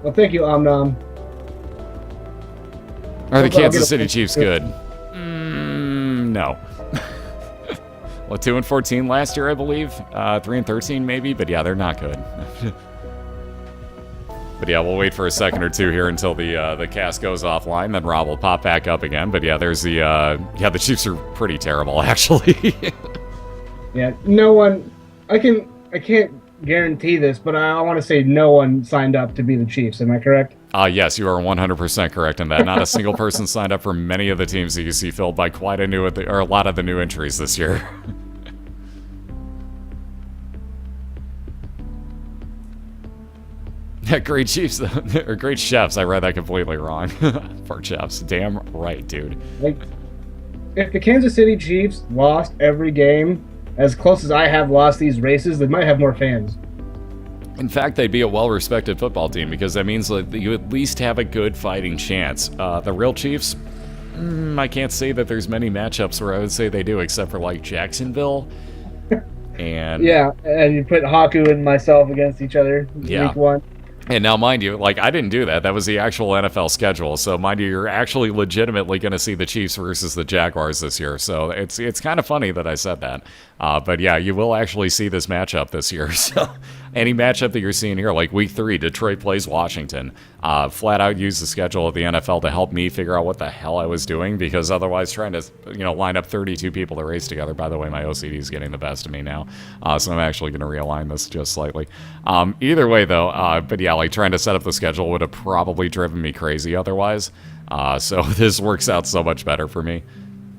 Well, thank you, Omnom. Are the Kansas City Chiefs good? No. Well, 2-14 last year, I believe. 3-13 maybe, but yeah, they're not good. But yeah, we'll wait for a second or two here until the cast goes offline, then Rob will pop back up again. But yeah, there's the Chiefs are pretty terrible, actually. Yeah, no one. I can't guarantee this, but I want to say no one signed up to be the Chiefs. Am I correct? Yes, you are 100% correct in that. Not a single person signed up for many of the teams that you see filled by quite a lot of the new entries this year. Yeah, great Chiefs, or great chefs. I read that completely wrong. For chefs. Damn right, dude. Like, if the Kansas City Chiefs lost every game as close as I have lost these races, they might have more fans. In fact, they'd be a well-respected football team because that means that you at least have a good fighting chance. The real Chiefs, I can't say that there's many matchups where I would say they do, except for like Jacksonville. And yeah, and you put Haku and myself against each other week one. And now, mind you, like, I didn't do that. That was the actual NFL schedule. So, mind you, you're actually legitimately going to see the Chiefs versus the Jaguars this year. So, it's kind of funny that I said that. But, yeah, you will actually see this matchup this year. So, any matchup that you're seeing here, like Week 3, Detroit plays Washington, flat out use the schedule of the NFL to help me figure out what the hell I was doing, because otherwise trying to, line up 32 people to race together. By the way, my OCD is getting the best of me now. So, I'm actually going to realign this just slightly. Either way, though, but yeah, like trying to set up the schedule would have probably driven me crazy otherwise. So this works out so much better for me.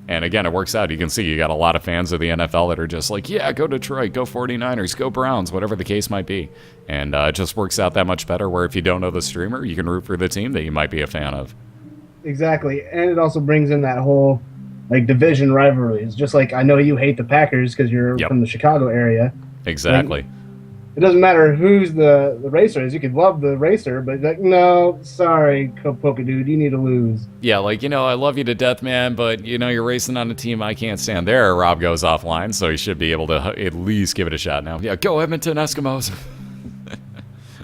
And again, it works out. You can see you got a lot of fans of the NFL that are just like, yeah, go Detroit, go 49ers, go Browns, whatever the case might be. And it just works out that much better where if you don't know the streamer, you can root for the team that you might be a fan of. Exactly. And it also brings in that whole like division rivalries. Just like I know you hate the Packers because you're from the Chicago area. Exactly. Like, it doesn't matter who's the racer is. You could love the racer, but like, no, sorry, Polka Dude, you need to lose. Yeah, like, I love you to death, man, but, you're racing on a team I can't stand. There, Rob goes offline, so he should be able to at least give it a shot now. Yeah, go Edmonton Eskimos.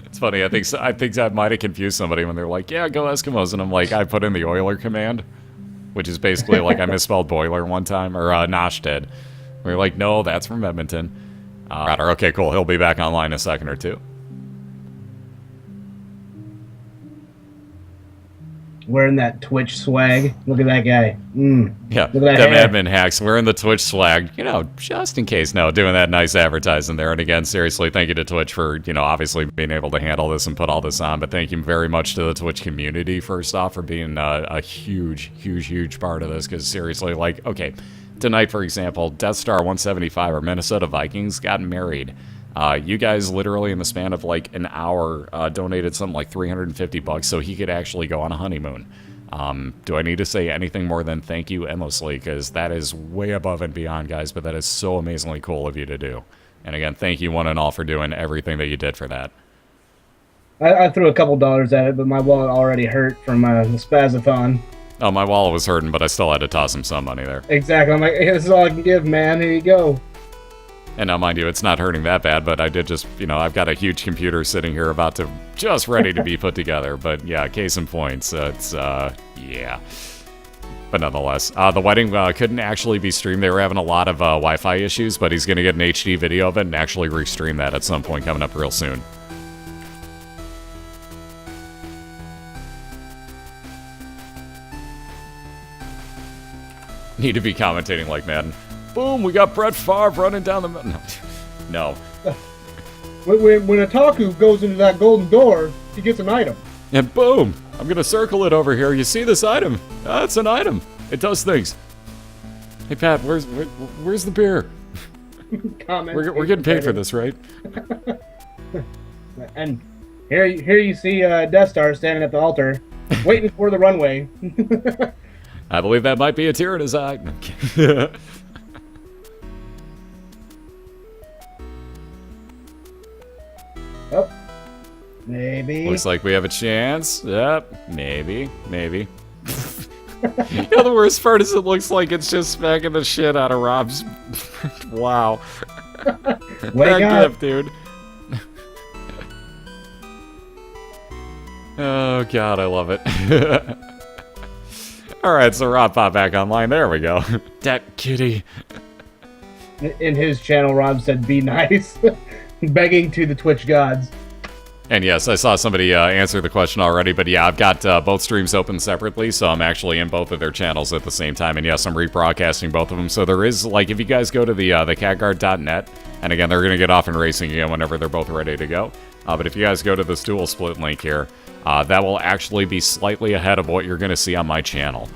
It's funny, I think I might have confused somebody when they're like, yeah, go Eskimos, and I'm like, I put in the BOILeR command, which is basically like I misspelled boiler one time, or Nosh did. We were like, no, that's from Edmonton. Okay, cool. He'll be back online in a second or two. Wearing that Twitch swag. Look at that guy. Yeah, Look at that them hair. admin hacks wearing the Twitch swag, just in case. No, doing that nice advertising there. And again, seriously, thank you to Twitch for, obviously being able to handle this and put all this on. But thank you very much to the Twitch community, first off, for being a huge, huge, huge part of this. Because seriously, like, okay, tonight, for example, Death Star 175 or Minnesota Vikings got married. You guys literally in the span of like an hour donated something like $350 so he could actually go on a honeymoon. Do I need to say anything more than thank you endlessly? Because that is way above and beyond, guys, but that is so amazingly cool of you to do. And again, thank you one and all for doing everything that you did for that. I threw a couple dollars at it, but my wallet already hurt from the Spazathon. Oh, my wallet was hurting, but I still had to toss him some money there. Exactly. I'm like, hey, this is all I can give, man. Here you go. And now, mind you, it's not hurting that bad, but I did just, I've got a huge computer sitting here just ready to be put together. But yeah, case in point, it's, yeah. But nonetheless, the wedding couldn't actually be streamed. They were having a lot of Wi-Fi issues, but he's going to get an HD video of it and actually restream that at some point coming up real soon. Need to be commentating like Madden. Boom, we got Brett Favre running down the middle. No. When Itaku goes into that golden door, he gets an item. And boom, I'm going to circle it over here. You see this item? It's an item. It does things. Hey, Pat, where's the beer? We're getting paid for this, right? And here you see Death Star standing at the altar, waiting for the runway. I believe that might be a tear in his eye. Oh, maybe. Looks like we have a chance. Yep, maybe. The worst part is it looks like it's just smacking the shit out of Rob's. Wow. Wake up, gift, dude. Oh, God, I love it. Alright, so Rob popped back online. There we go. That kitty. In his channel, Rob said, be nice. Begging to the Twitch gods. And yes, I saw somebody answer the question already, but yeah, I've got both streams open separately, so I'm actually in both of their channels at the same time, and yes, I'm rebroadcasting both of them, so there is, like, if you guys go to the catguard.net, and again, they're going to get off and racing again whenever they're both ready to go, but if you guys go to this dual split link here, that will actually be slightly ahead of what you're going to see on my channel.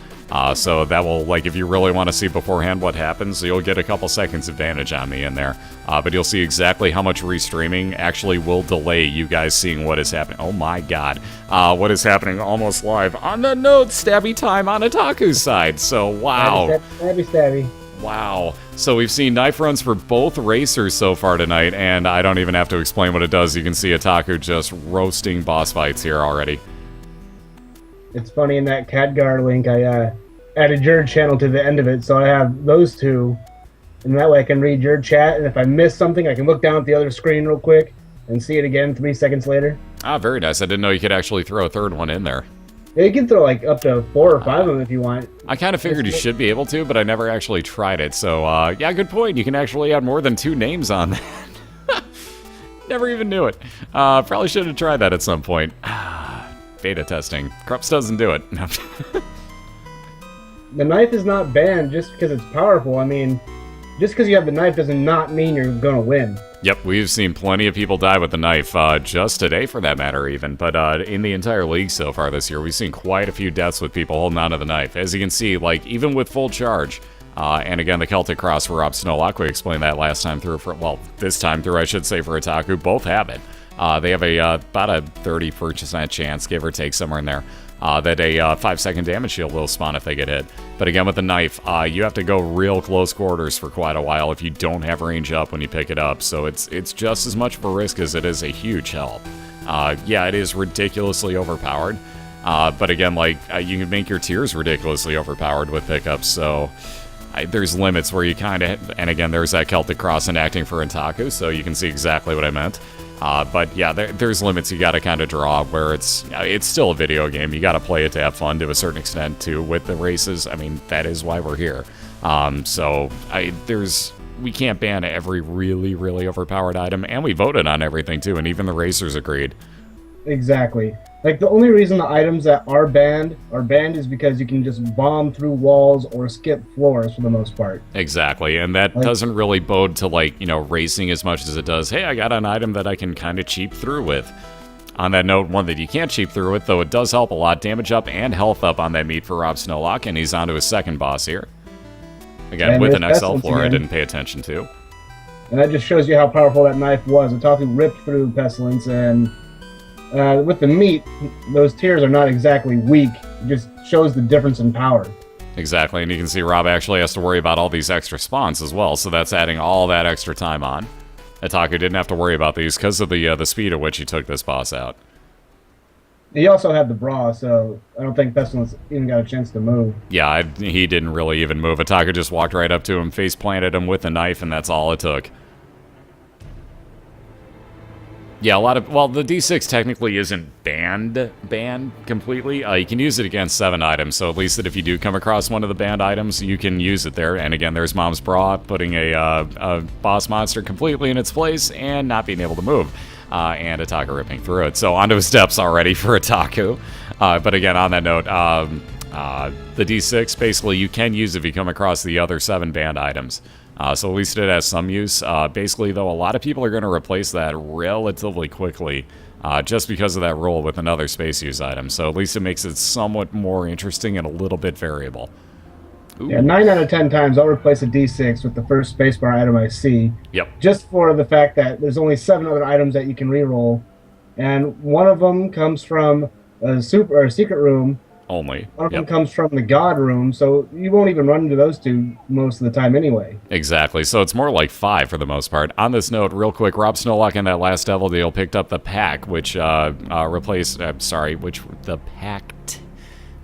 So that will, like, if you really want to see beforehand what happens, you'll get a couple seconds advantage on me in there. But you'll see exactly how much restreaming actually will delay you guys seeing what is happening. Oh my god. What is happening almost live on the note stabby time on Itaku's side. So, wow. Stabby. Wow. So we've seen knife runs for both racers so far tonight, and I don't even have to explain what it does. You can see Itaku just roasting boss fights here already. It's funny, in that CatGuard link, I added your channel to the end of it, so I have those two, and that way I can read your chat, and if I miss something, I can look down at the other screen real quick and see it again 3 seconds later. Ah, very nice. I didn't know you could actually throw a third one in there. Yeah, you can throw like up to 4 or 5 of them if you want. I kind of figured you should be able to, but I never actually tried it, so yeah, good point. You can actually add more than 2 names on that. Never even knew it. Probably should have tried that at some point. Beta testing. Krups doesn't do it. The knife is not banned just because it's powerful. I mean, just because you have the knife does not mean you're going to win. Yep, we've seen plenty of people die with the knife, just today for that matter even, but in the entire league so far this year, we've seen quite a few deaths with people holding onto the knife. As you can see, like, even with full charge, and again, the Celtic Cross for RobSnowlock, we explained that last time through, this time through, I should say, for Itaku, both have it. They have about a 30% chance, give or take, somewhere in there, that a 5-second damage shield will spawn if they get hit. But again, with the knife, you have to go real close quarters for quite a while if you don't have range up when you pick it up. So it's just as much of a risk as it is a huge help. Yeah, it is ridiculously overpowered. But again, like, you can make your tiers ridiculously overpowered with pickups, so there's limits where you kind of... And again, there's that Celtic Cross enacting for Itaku, so you can see exactly what I meant. But yeah, there's limits you gotta kind of draw where it's still a video game. You gotta play it to have fun to a certain extent too with the races. I mean, that is why we're here. We can't ban every really, really overpowered item, and we voted on everything too, and even the racers agreed. Exactly. Like the only reason the items that are banned is because you can just bomb through walls or skip floors for the most part. Exactly, and that Like, doesn't really bode to, like, racing as much as it does, hey, I got an item that I can kind of cheap through with. On that note, one that you can't cheap through with, though it does help a lot, damage up and health up on that meat for RobSnowlock, and he's on to his second boss here. Again, and with there's an XL Pestilence floor I again. didn't pay attention to. And that just shows you how powerful that knife was. Itaku ripped through Pestilence, and with the meat, those tiers are not exactly weak. It just shows the difference in power. Exactly, and you can see Rob actually has to worry about all these extra spawns as well, so that's adding all that extra time on. Itaku didn't have to worry about these because of the speed at which he took this boss out. He also had the bra, so I don't think Pestilence even got a chance to move. Yeah, he didn't really even move. Itaku just walked right up to him, face planted him with a knife, and that's all it took. Yeah, the D6 technically isn't banned completely. You can use it against 7 items, so at least that if you do come across one of the banned items, you can use it there. And again, there's Mom's Bra, putting a boss monster completely in its place and not being able to move. And Itaku ripping through it. So onto his steps already for Itaku. But again, on that note, the D6, basically, you can use if you come across the other 7 banned items. So at least it has some use. Basically, though, a lot of people are going to replace that relatively quickly just because of that rule with another space use item. So at least it makes it somewhat more interesting and a little bit variable. Ooh. Yeah, 9 out of 10 times I'll replace a D6 with the first spacebar item I see. Yep. Just for the fact that there's only 7 other items that you can reroll, and one of them comes from a secret room. Only. One of them comes from the God room, so you won't even run into those two most of the time anyway. Exactly, so it's more like 5 for the most part. On this note, real quick, RobSnowlock in that last Devil deal picked up the pack, which replaced, the pact.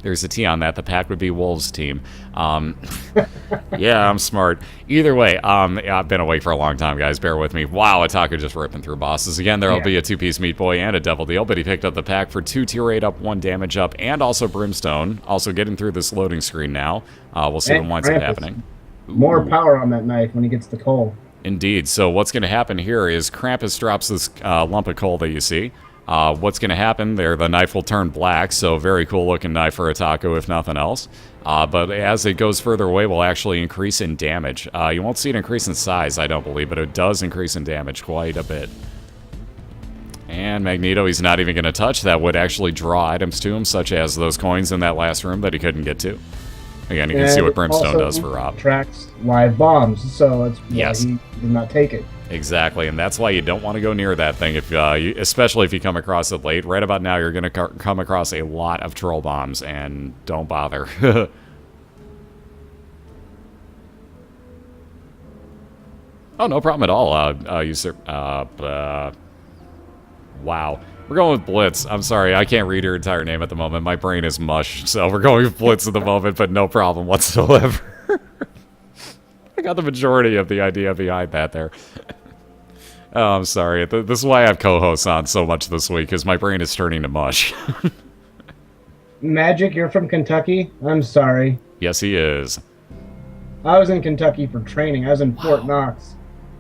There's a T on that. The pack would be Wolves' team. Yeah, I'm smart. Either way, I've been awake for a long time, guys. Bear with me. Wow, Itaku just ripping through bosses. Again, there'll be a 2-piece Meat Boy and a Devil deal, but he picked up the pack for 2 tier 8 up, 1 damage up, and also Brimstone. Also getting through this loading screen now. We'll see what winds up happening. More power on that knife when he gets the coal. Indeed. So what's going to happen here is Krampus drops this lump of coal that you see. What's going to happen there, the knife will turn black, so very cool looking knife for Itaku if nothing else. But as it goes further away, will actually increase in damage. You won't see it increase in size, I don't believe, but it does increase in damage quite a bit. And Magneto, he's not even going to touch. That would actually draw items to him, such as those coins in that last room that he couldn't get to. Again, you can see what Brimstone does for Rob. Tracks live bombs, so that's why Yes. he did not take it. Exactly, and that's why you don't want to go near that thing, if especially if you come across it late. Right about now, you're going to come across a lot of troll bombs, and don't bother. Oh, no problem at all. Wow. We're going with Blitz. I'm sorry, I can't read her entire name at the moment. My brain is mush, so we're going with Blitz at the moment, but no problem whatsoever. I got the majority of the idea behind that there. Oh, I'm sorry. This is why I have co-hosts on so much this week, because my brain is turning to mush. Magic, you're from Kentucky? I'm sorry. Yes, he is. I was in Kentucky for training. I was in Fort Knox.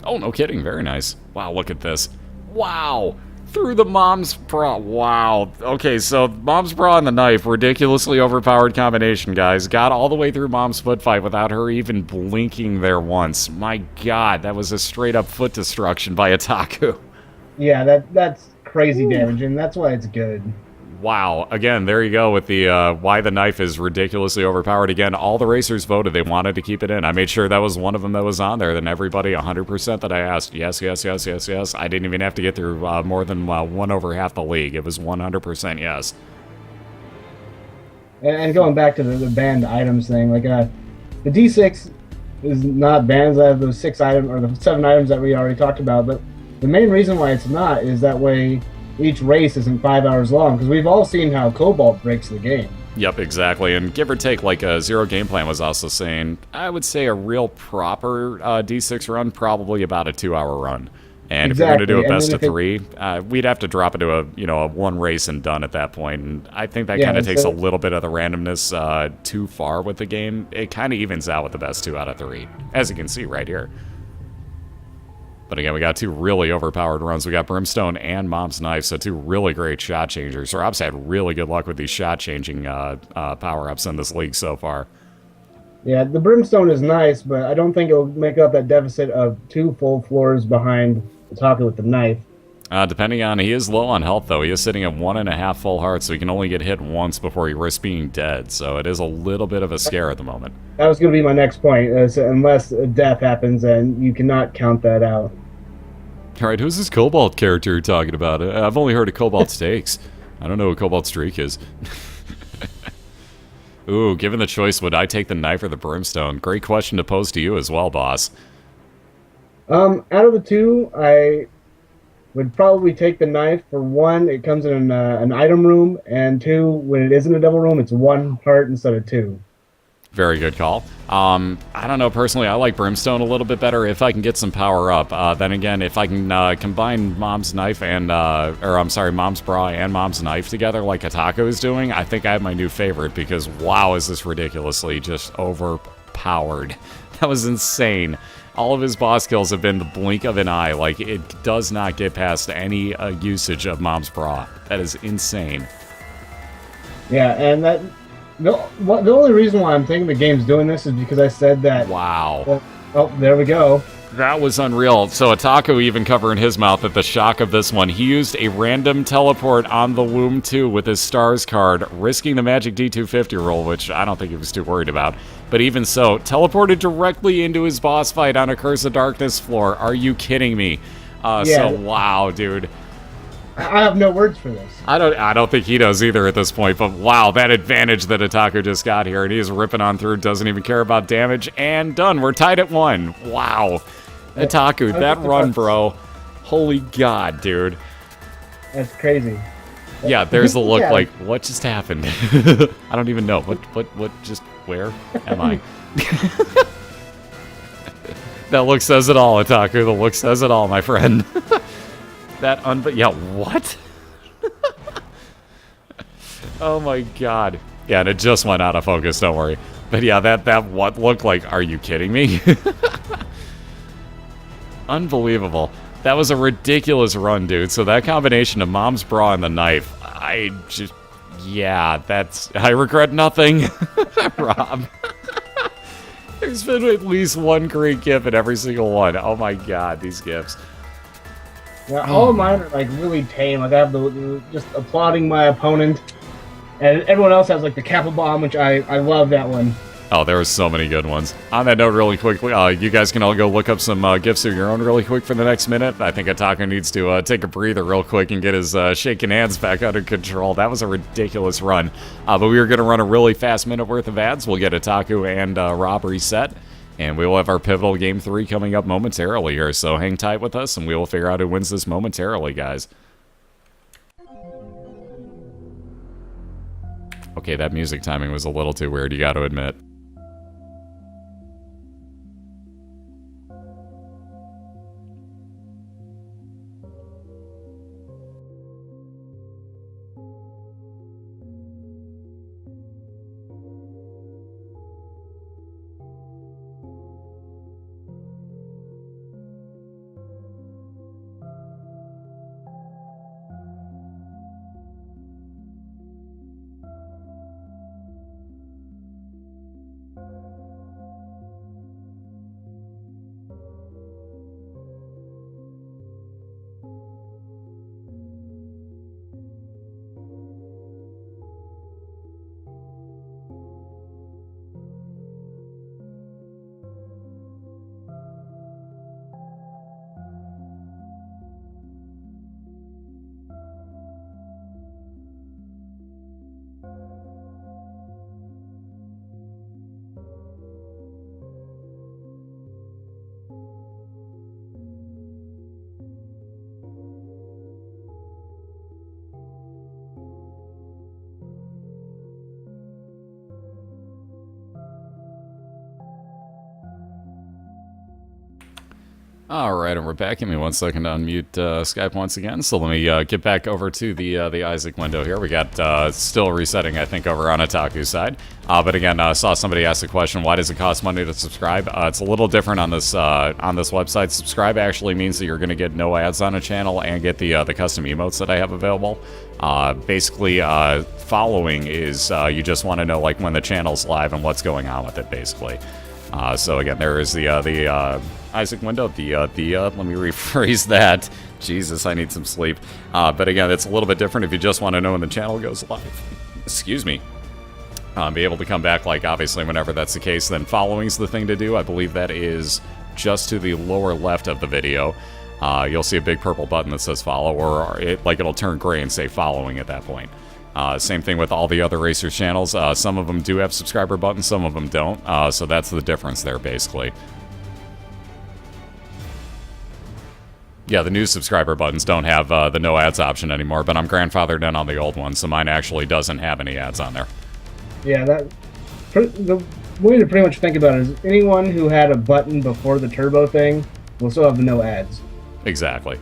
Oh, no kidding. Very nice. Wow, look at this. Wow. Through the Mom's Bra. Wow. Okay, so Mom's Bra and the knife, ridiculously overpowered combination, guys. Got all the way through Mom's foot fight without her even blinking there once. My God, that was a straight-up foot destruction by Itaku. Yeah, that's crazy damage, and that's why it's good. Wow. Again, there you go with the why the knife is ridiculously overpowered. Again, all the racers voted. They wanted to keep it in. I made sure that was one of them that was on there. Then everybody, 100% that I asked, yes, yes, yes, yes, yes. I didn't even have to get through more than 1 over half the league. It was 100% yes. And going back to the banned items thing, like the D6 is not banned. I have those 6 items, or the 7 items that we already talked about. But the main reason why it's not is that way each race isn't 5 hours long, because we've all seen how Cobalt breaks the game. Yep, exactly. And give or take, like Zero Game Plan was also saying, I would say a real proper D6 run, probably about a 2-hour run. And if you're going to do a best of 3, we'd have to drop it to a 1 race and done at that point. And I think that kind of takes a little bit of the randomness too far with the game. It kind of evens out with the best 2 out of 3, as you can see right here. But again, we got two really overpowered runs. We got Brimstone and Mom's Knife, so two really great shot changers. Rob's had really good luck with these shot changing power-ups in this league so far. Yeah, the Brimstone is nice, but I don't think it'll make up that deficit of 2 full floors behind Itaku with the knife. Depending on, he is low on health, though. He is sitting at 1.5 full hearts, so he can only get hit once before he risks being dead. So it is a little bit of a scare at the moment. That was going to be my next point. Unless a death happens, and you cannot count that out. All right, who's this Cobalt character you're talking about? I've only heard of Cobalt Steaks. I don't know what Cobalt Streak is. Ooh, given the choice, would I take the knife or the Brimstone? Great question to pose to you as well, boss. Out of the two, I would probably take the knife. For one, it comes in an item room, and two, when it isn't a double room, it's 1 heart instead of 2. Very good call. I don't know, personally, I like Brimstone a little bit better if I can get some power up. Then again, if I can combine Mom's Knife and, Mom's Bra and Mom's Knife together like Itaku is doing, I think I have my new favorite because, wow, is this ridiculously just overpowered. That was insane. All of his boss kills have been the blink of an eye. Like, it does not get past any usage of Mom's Bra. That is insane. Yeah, and that... The only reason why I'm thinking the game's doing this is because I said that... Wow. Oh, there we go. That was unreal. So Itaku even covering his mouth at the shock of this one. He used a random teleport on the Womb 2 with his stars card, risking the magic D250 roll, which I don't think he was too worried about. But even so, teleported directly into his boss fight on a Curse of Darkness floor. Are you kidding me? Yeah. So wow, dude. I have no words for this. I don't think he does either at this point, but wow, that advantage that Itaku just got here, and he is ripping on through, doesn't even care about damage, and done. We're tied at 1. Wow. Itaku, that run, bro. Holy God, dude. That's crazy. Yeah, there's the look Yeah. like, what just happened? I don't even know. What just, where am I? That look says it all, Itaku. The look says it all, my friend. Yeah, what? Oh my God. Yeah, and it just went out of focus, don't worry. But yeah, that what looked like, are you kidding me? Unbelievable. That was a ridiculous run, dude. So that combination of Mom's Bra and the knife, I regret nothing, Rob. There's been at least one great gif in every single one. Oh my God, these gifs. Yeah, all of mine are like really tame. Like I have the just applauding my opponent, and everyone else has like the Kappa Bomb, which I love that one. Oh, there were so many good ones. On that note, really quickly, you guys can all go look up some gifs of your own really quick for the next minute. I think Itaku needs to take a breather real quick and get his shaking hands back under control. That was a ridiculous run. But we were going to run a really fast minute worth of ads. We'll get Itaku and Rob reset. And we will have our pivotal Game 3 coming up momentarily here, so hang tight with us, and we will figure out who wins this momentarily, guys. Okay, that music timing was a little too weird, you gotta admit. Alright, and we're back. Give me 1 second to unmute Skype once again. So let me get back over to the Isaac window here. We got still resetting, I think, over on Itaku's side. But again, saw somebody ask the question, why does it cost money to subscribe? It's a little different on this website. Subscribe actually means that you're going to get no ads on a channel and get the custom emotes that I have available. Basically, following is you just want to know like when the channel's live and what's going on with it, basically. So again, there is the Isaac window, let me rephrase that. Jesus, I need some sleep. But again, it's a little bit different if you just want to know when the channel goes live. Excuse me. Be able to come back, like, obviously, whenever that's the case. Then following's the thing to do. I believe that is just to the lower left of the video. You'll see a big purple button that says follow, or it'll turn gray and say following at that point. Same thing with all the other Racers channels. Some of them do have subscriber buttons, some of them don't. So that's the difference there, basically. Yeah, the new subscriber buttons don't have the no ads option anymore, but I'm grandfathered in on the old one, so mine actually doesn't have any ads on there. Yeah, the way to pretty much think about it is anyone who had a button before the turbo thing will still have the no ads. Exactly.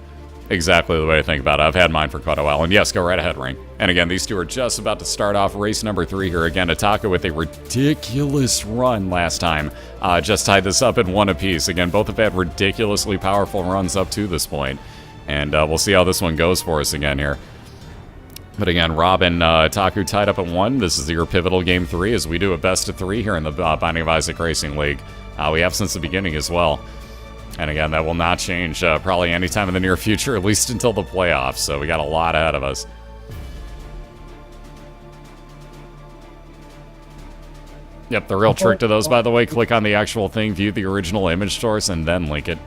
Exactly the way I think about it. I've had mine for quite a while. And yes, go right ahead, Ring. And again, these two are just about to start off race number 3 here. Again, Itaku with a ridiculous run last time. Just tied this up in 1 apiece. Again, both have had ridiculously powerful runs up to this point. And we'll see how this one goes for us again here. But again, Rob and Itaku tied up at 1. This is your pivotal game 3 as we do a best of 3 here in the Binding of Isaac Racing League. We have since the beginning as well. And again, that will not change probably anytime in the near future, at least until the playoffs. So we got a lot ahead of us. Yep, the real trick to those, by the way, click on the actual thing, view the original image source, and then link it.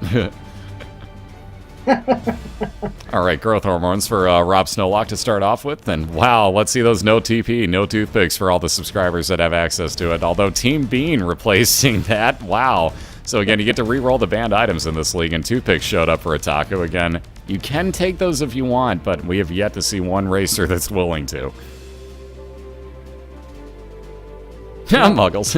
All right, growth hormones for RobSnowlock to start off with. And wow, let's see those no TP, no toothpicks for all the subscribers that have access to it. Although Team Bean replacing that, wow. So again, you get to re-roll the banned items in this league, and toothpicks showed up for Itaku. Again, you can take those if you want, but we have yet to see one racer that's willing to. Yeah, Muggles.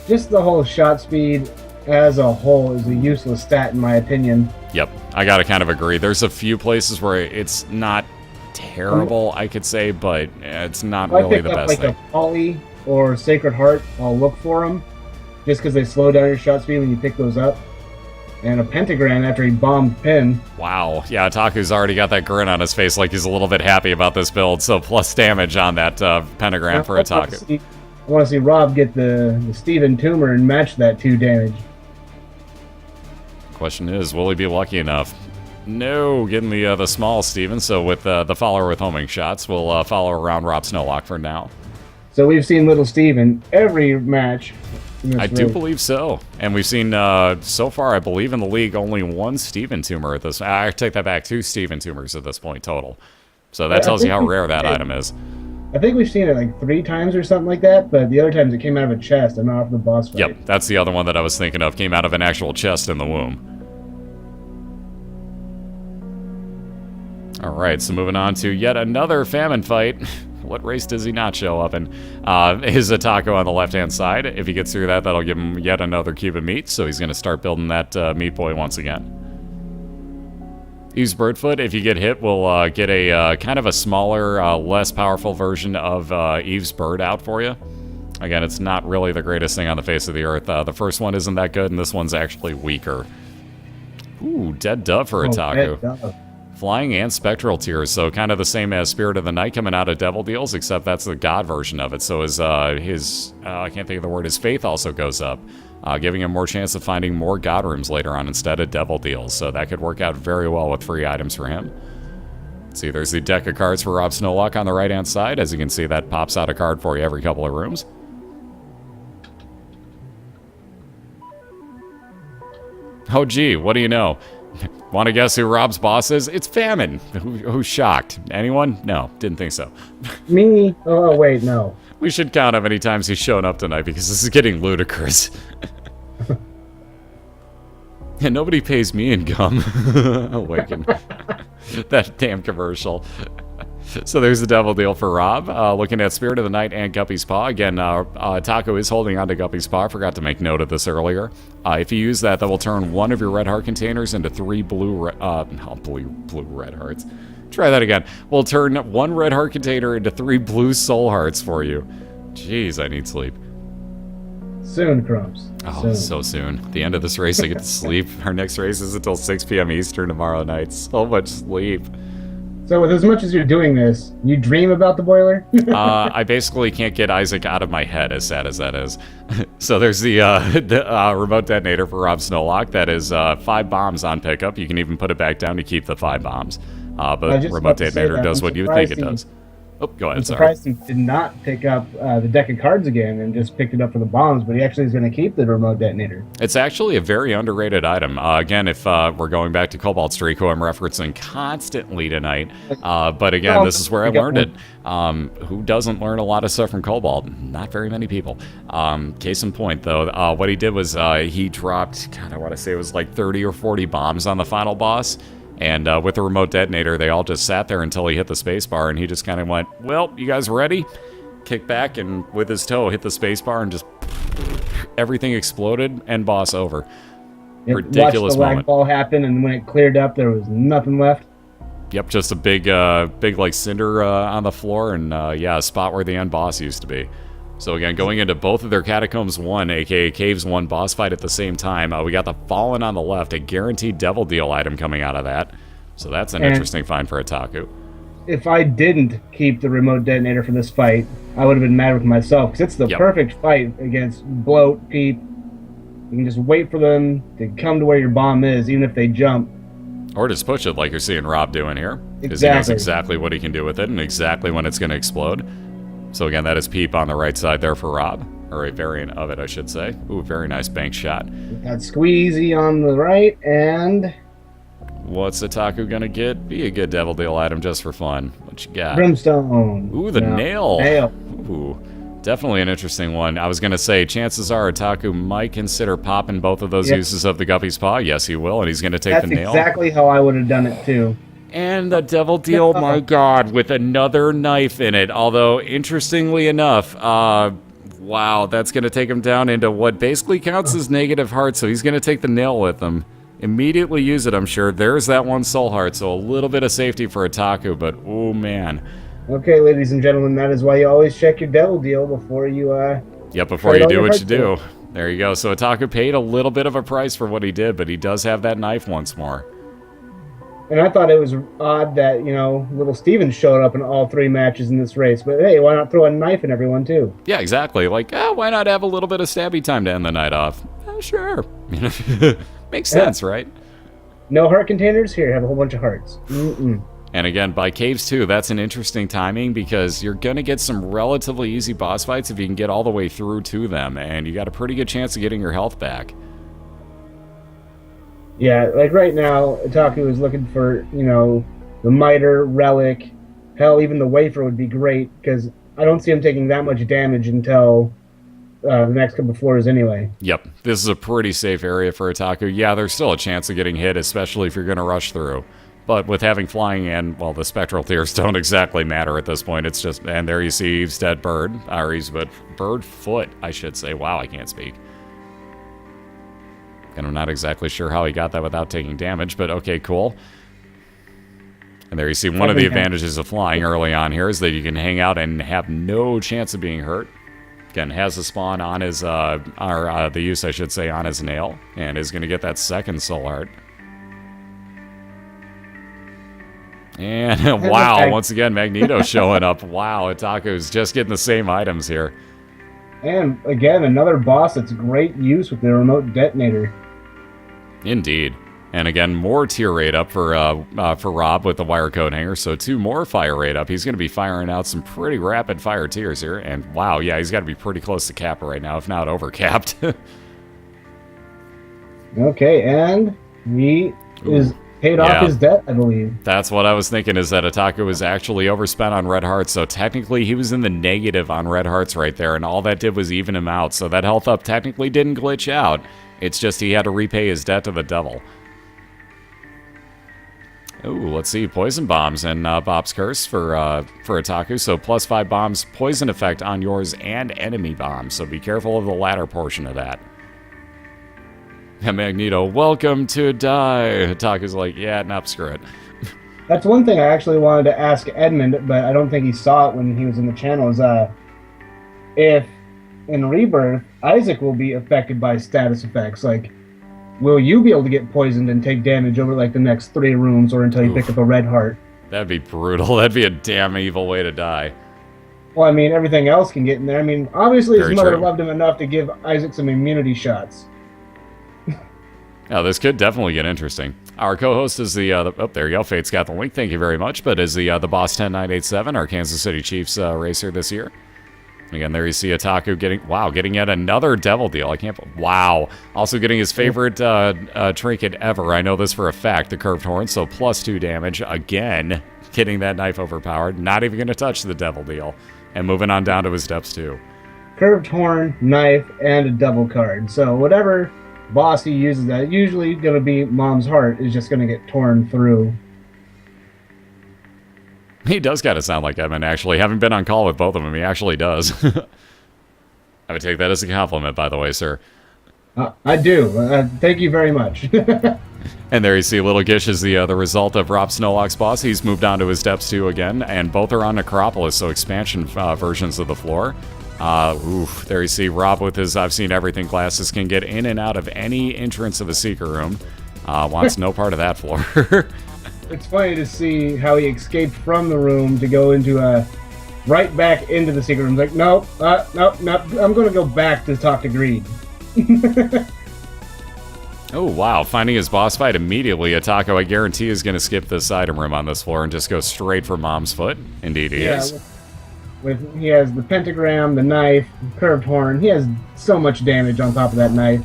Just the whole shot speed as a whole is a useless stat in my opinion. Yep, I gotta kind of agree. There's a few places where it's not terrible, I could say, but it's not really the best thing. Like a Poly or Sacred Heart, I'll look for them. Just because they slow down your shot speed when you pick those up. And a pentagram after he bombed Pin. Wow. Yeah, Itaku's already got that grin on his face like he's a little bit happy about this build. So plus damage on that pentagram for Itaku. I want to see Rob get the Steven tumor and match that 2 damage. Question is, will he be lucky enough? No, getting the small Steven. So with the follower with homing shots, we'll follow around RobSnowlock for now. So we've seen little Steven every match. I do believe so. And we've seen, so far, I believe in the league, only 1 Steven tumor at this... I take that back, 2 Steven tumors at this point total. So that tells you how rare that item is. I think we've seen it like 3 times or something like that, but the other times it came out of a chest and not off the boss fight. Yep, that's the other one that I was thinking of. Came out of an actual chest in the womb. Alright, so moving on to yet another famine fight. What race does he not show up in? Is Itaku on the left-hand side. If he gets through that, that'll give him yet another cube of meat, so he's going to start building that meat boy once again. Eve's Birdfoot, if you get hit, will get a kind of a smaller, less powerful version of Eve's Bird out for you. Again, it's not really the greatest thing on the face of the earth. The first one isn't that good, and this one's actually weaker. Ooh, Dead Dove for Itaku. Dead Dove. Flying and Spectral Tears, so kind of the same as Spirit of the Night coming out of Devil Deals, except that's the God version of it. So his I can't think of the word, his faith also goes up, giving him more chance of finding more God rooms later on instead of Devil Deals. So that could work out very well with free items for him. Let's see, there's the deck of cards for RobSnowlock on the right-hand side. As you can see, that pops out a card for you every couple of rooms. Oh gee, what do you know? Want to guess who Rob's boss is? It's Famine. Who's shocked? Anyone? No, didn't think so. Me? Oh, wait, no. We should count how many times he's shown up tonight because this is getting ludicrous. And nobody pays me in gum. Awaken. That damn commercial. So there's the double deal for Rob. Looking at Spirit of the Night and Guppy's Paw. Again, Taco is holding on to Guppy's Paw. I forgot to make note of this earlier. If you use that, that will turn one of your red heart containers into 3 blue red hearts. Try that again. We'll turn 1 red heart container into 3 blue soul hearts for you. Jeez, I need sleep. Soon, Crumbs. Oh, soon. So soon. The end of this race, I get to sleep. Our next race is until 6 p.m. Eastern tomorrow night. So much sleep. So with as much as you're doing this, you dream about the boiler? I basically can't get Isaac out of my head, as sad as that is. So there's the remote detonator for RobSnowlock. That is 5 bombs on pickup. You can even put it back down to keep the 5 bombs. But remote detonator does what you think it does. Oh, go ahead, I'm sorry. surprised he did not pick up the deck of cards again and just picked it up for the bombs, but he actually is going to keep the remote detonator. It's actually a very underrated item. Again, if we're going back to Cobalt Streak, who I'm referencing constantly tonight, but again, this is where I learned it. Who doesn't learn a lot of stuff from Cobalt? Not very many people. Case in point, though, what he did was he dropped, God, I want to say it was like 30 or 40 bombs on the final boss. And with the remote detonator, they all just sat there until he hit the spacebar, and he just kind of went, well, you guys ready? Kicked back, and with his toe, hit the spacebar, and just everything exploded, and boss over. Ridiculous moment. Watched the lag ball happen, and when it cleared up, there was nothing left. Yep, just a big like cinder on the floor, and yeah, a spot where the end boss used to be. So again, going into both of their Catacombs 1, aka Caves 1 boss fight at the same time, we got the Fallen on the left, a guaranteed Devil Deal item coming out of that. So that's an interesting find for Itaku. If I didn't keep the remote detonator for this fight, I would have been mad with myself, because it's the perfect fight against Bloat, Peep. You can just wait for them to come to where your bomb is, even if they jump. Or just push it like you're seeing Rob doing here. Because Exactly. he knows exactly what he can do with it and exactly when it's going to explode. So again, that is Peep on the right side there for Rob. Or a variant of it, I should say. Ooh, very nice bank shot. Got Squeezy on the right, and... What's Itaku gonna get? Be a good Devil Deal item just for fun. What you got? Brimstone. Ooh, the nail. Nail. Ooh, definitely an interesting one. I was gonna say, chances are Itaku might consider popping both of those uses of the Guppy's Paw. Yes, he will, and he's gonna take the nail. That's exactly how I would have done it, too. And the Devil Deal, my god, with another knife in it. Although, interestingly enough, wow, that's going to take him down into what basically counts as negative heart, so he's going to take the nail with him. Immediately use it, I'm sure. There's that 1 soul heart, so a little bit of safety for Itaku, but oh man. Okay, ladies and gentlemen, that is why you always check your Devil Deal before you, Yep, before you do what you do. There you go. So Itaku paid a little bit of a price for what he did, but he does have that knife once more. And I thought it was odd that, you know, little Steven showed up in all 3 matches in this race. But hey, why not throw a knife in everyone, too? Yeah, exactly. Like, why not have a little bit of stabby time to end the night off? Sure. Makes sense, right? No heart containers? Here, have a whole bunch of hearts. Mm-mm. And again, by Caves 2, that's an interesting timing because you're going to get some relatively easy boss fights if you can get all the way through to them. And you got a pretty good chance of getting your health back. Yeah, like right now, Itaku is looking for, you know, the Miter, Relic, hell, even the Wafer would be great, because I don't see him taking that much damage until the next couple floors anyway. Yep, this is a pretty safe area for Itaku. Yeah, there's still a chance of getting hit, especially if you're going to rush through. But with having flying and, well, the spectral tears don't exactly matter at this point. It's just, and there you see Eve's dead bird, or Eve's bird foot, I should say. Wow, I can't speak. And I'm not exactly sure how he got that without taking damage, but okay, cool. And there you see one of the advantages of flying early on here is that you can hang out and have no chance of being hurt. Again, has the spawn on his, the use, I should say, on his nail, and is going to get that second soul heart. And wow, once again, Magneto showing up. Wow, Itaku's just getting the same items here. And again, another boss that's great use with the remote detonator. Indeed. And again, more tier rate up for Rob with the wire coat hanger, so 2 more fire rate up. He's going to be firing out some pretty rapid fire tiers here. And wow, yeah, he's got to be pretty close to Kappa right now, if not over capped. Okay, and he is paid off his debt, I believe. That's what I was thinking, is that Itaku was actually overspent on red hearts, so technically he was in the negative on red hearts right there, and all that did was even him out, so that health up technically didn't glitch out. It's just he had to repay his debt to the devil. Ooh, let's see. Poison bombs and Bob's Curse for Itaku. So +5 bombs, poison effect on yours and enemy bombs. So be careful of the latter portion of that. And Magneto, welcome to die. Itaku's like, yeah, nope, screw it. That's one thing I actually wanted to ask Edmund, but I don't think he saw it when he was in the channel, is if in Rebirth, Isaac will be affected by status effects. Like, will you be able to get poisoned and take damage over like the next 3 rooms or until you pick up a red heart? That'd be brutal. That'd be a damn evil way to die. Well, I mean, everything else can get in there. I mean, obviously Very his mother true. loved him enough to give Isaac some immunity shots. Now, this could definitely get interesting. Our co-host is oh, there you go. Fate's got the link. Thank you very much. But is the Boss 10987, our Kansas City Chiefs racer this year. Again, there you see Itaku getting yet another devil deal. I can't, wow. Also getting his favorite trinket ever. I know this for a fact, the curved horn, so +2 damage. Again, getting that knife overpowered. Not even going to touch the devil deal. And moving on down to his steps, too. Curved horn, knife, and a double card. So whatever boss he uses, that usually going to be Mom's heart is just going to get torn through. He does kind of sound like Evan, actually. Having been on call with both of them, he actually does. I would take that as a compliment, by the way, sir. I do. Thank you very much. And there you see Little Gish is the result of RobSnowlock's boss. He's moved on to his depths, too, again. And both are on Necropolis, so expansion versions of the floor. There you see Rob with his I've Seen Everything glasses can get in and out of any entrance of a secret room. Wants no part of that floor. It's funny to see how he escaped from the room to go into right back into the secret room. Like, nope, nope. I'm going to go back to talk to Greed. Oh, wow. Finding his boss fight immediately. Itaku, I guarantee, is going to skip this item room on this floor and just go straight for Mom's foot. Indeed he is. He has the pentagram, the knife, curved horn. He has so much damage on top of that knife.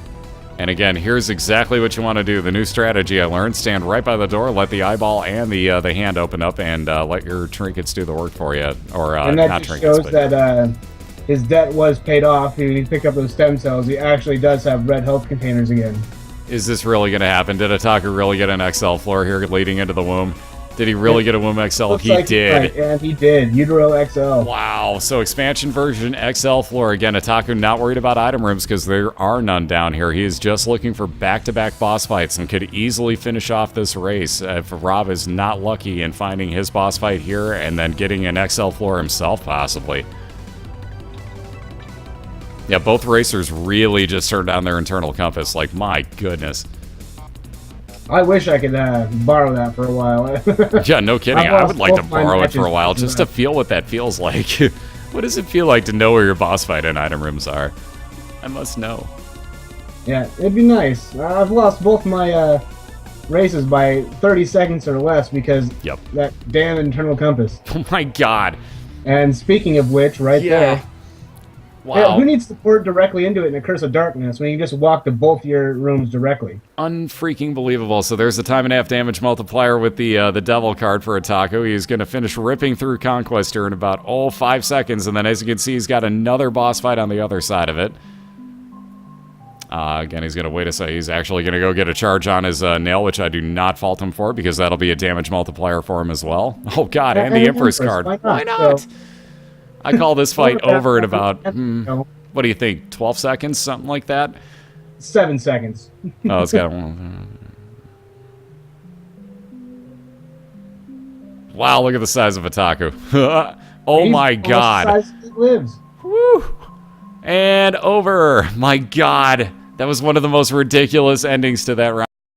And again, here's exactly what you want to do. The new strategy I learned: stand right by the door, let the eyeball and the hand open up, and let your trinkets do the work for you. Or and that not just trinkets, shows that his debt was paid off. He picked up those stem cells. He actually does have red health containers again. Is this really going to happen? Did Itaku really get an XL floor here leading into the womb? Did he really get a womb XL? He did. Right, and he did. Utero XL. Wow. So expansion version XL floor. Again, Itaku not worried about item rooms because there are none down here. He is just looking for back-to-back boss fights and could easily finish off this race if Rob is not lucky in finding his boss fight here and then getting an XL floor himself, possibly. Yeah, both racers really just turned down their internal compass. Like, my goodness. I wish I could borrow that for a while. Yeah, no kidding. I would like to borrow it for a while just to feel what that feels like. What does it feel like to know where your boss fight and item rooms are? I must know. Yeah, it'd be nice. I've lost both my races by 30 seconds or less because that damn internal compass. Oh my god. And speaking of which, there. Wow. Yeah, who needs to port directly into it in a Curse of Darkness when you can just walk to both your rooms directly? Unfreaking believable. So there's the time and a half damage multiplier with the devil card for Itaku. He's going to finish ripping through Conquest here in about 5 seconds, and then as you can see, he's got another boss fight on the other side of it. Again, he's going to wait a second. He's actually going to go get a charge on his nail, which I do not fault him for because that'll be a damage multiplier for him as well. Oh god, and the Empress card. Why not? So, I call this fight over in about, what do you think, 12 seconds? Something like that? 7 seconds. Oh, it's got one. Wow, look at the size of Itaku. Oh my god. The size he lives. Woo! And over. My god. That was one of the most ridiculous endings to that round.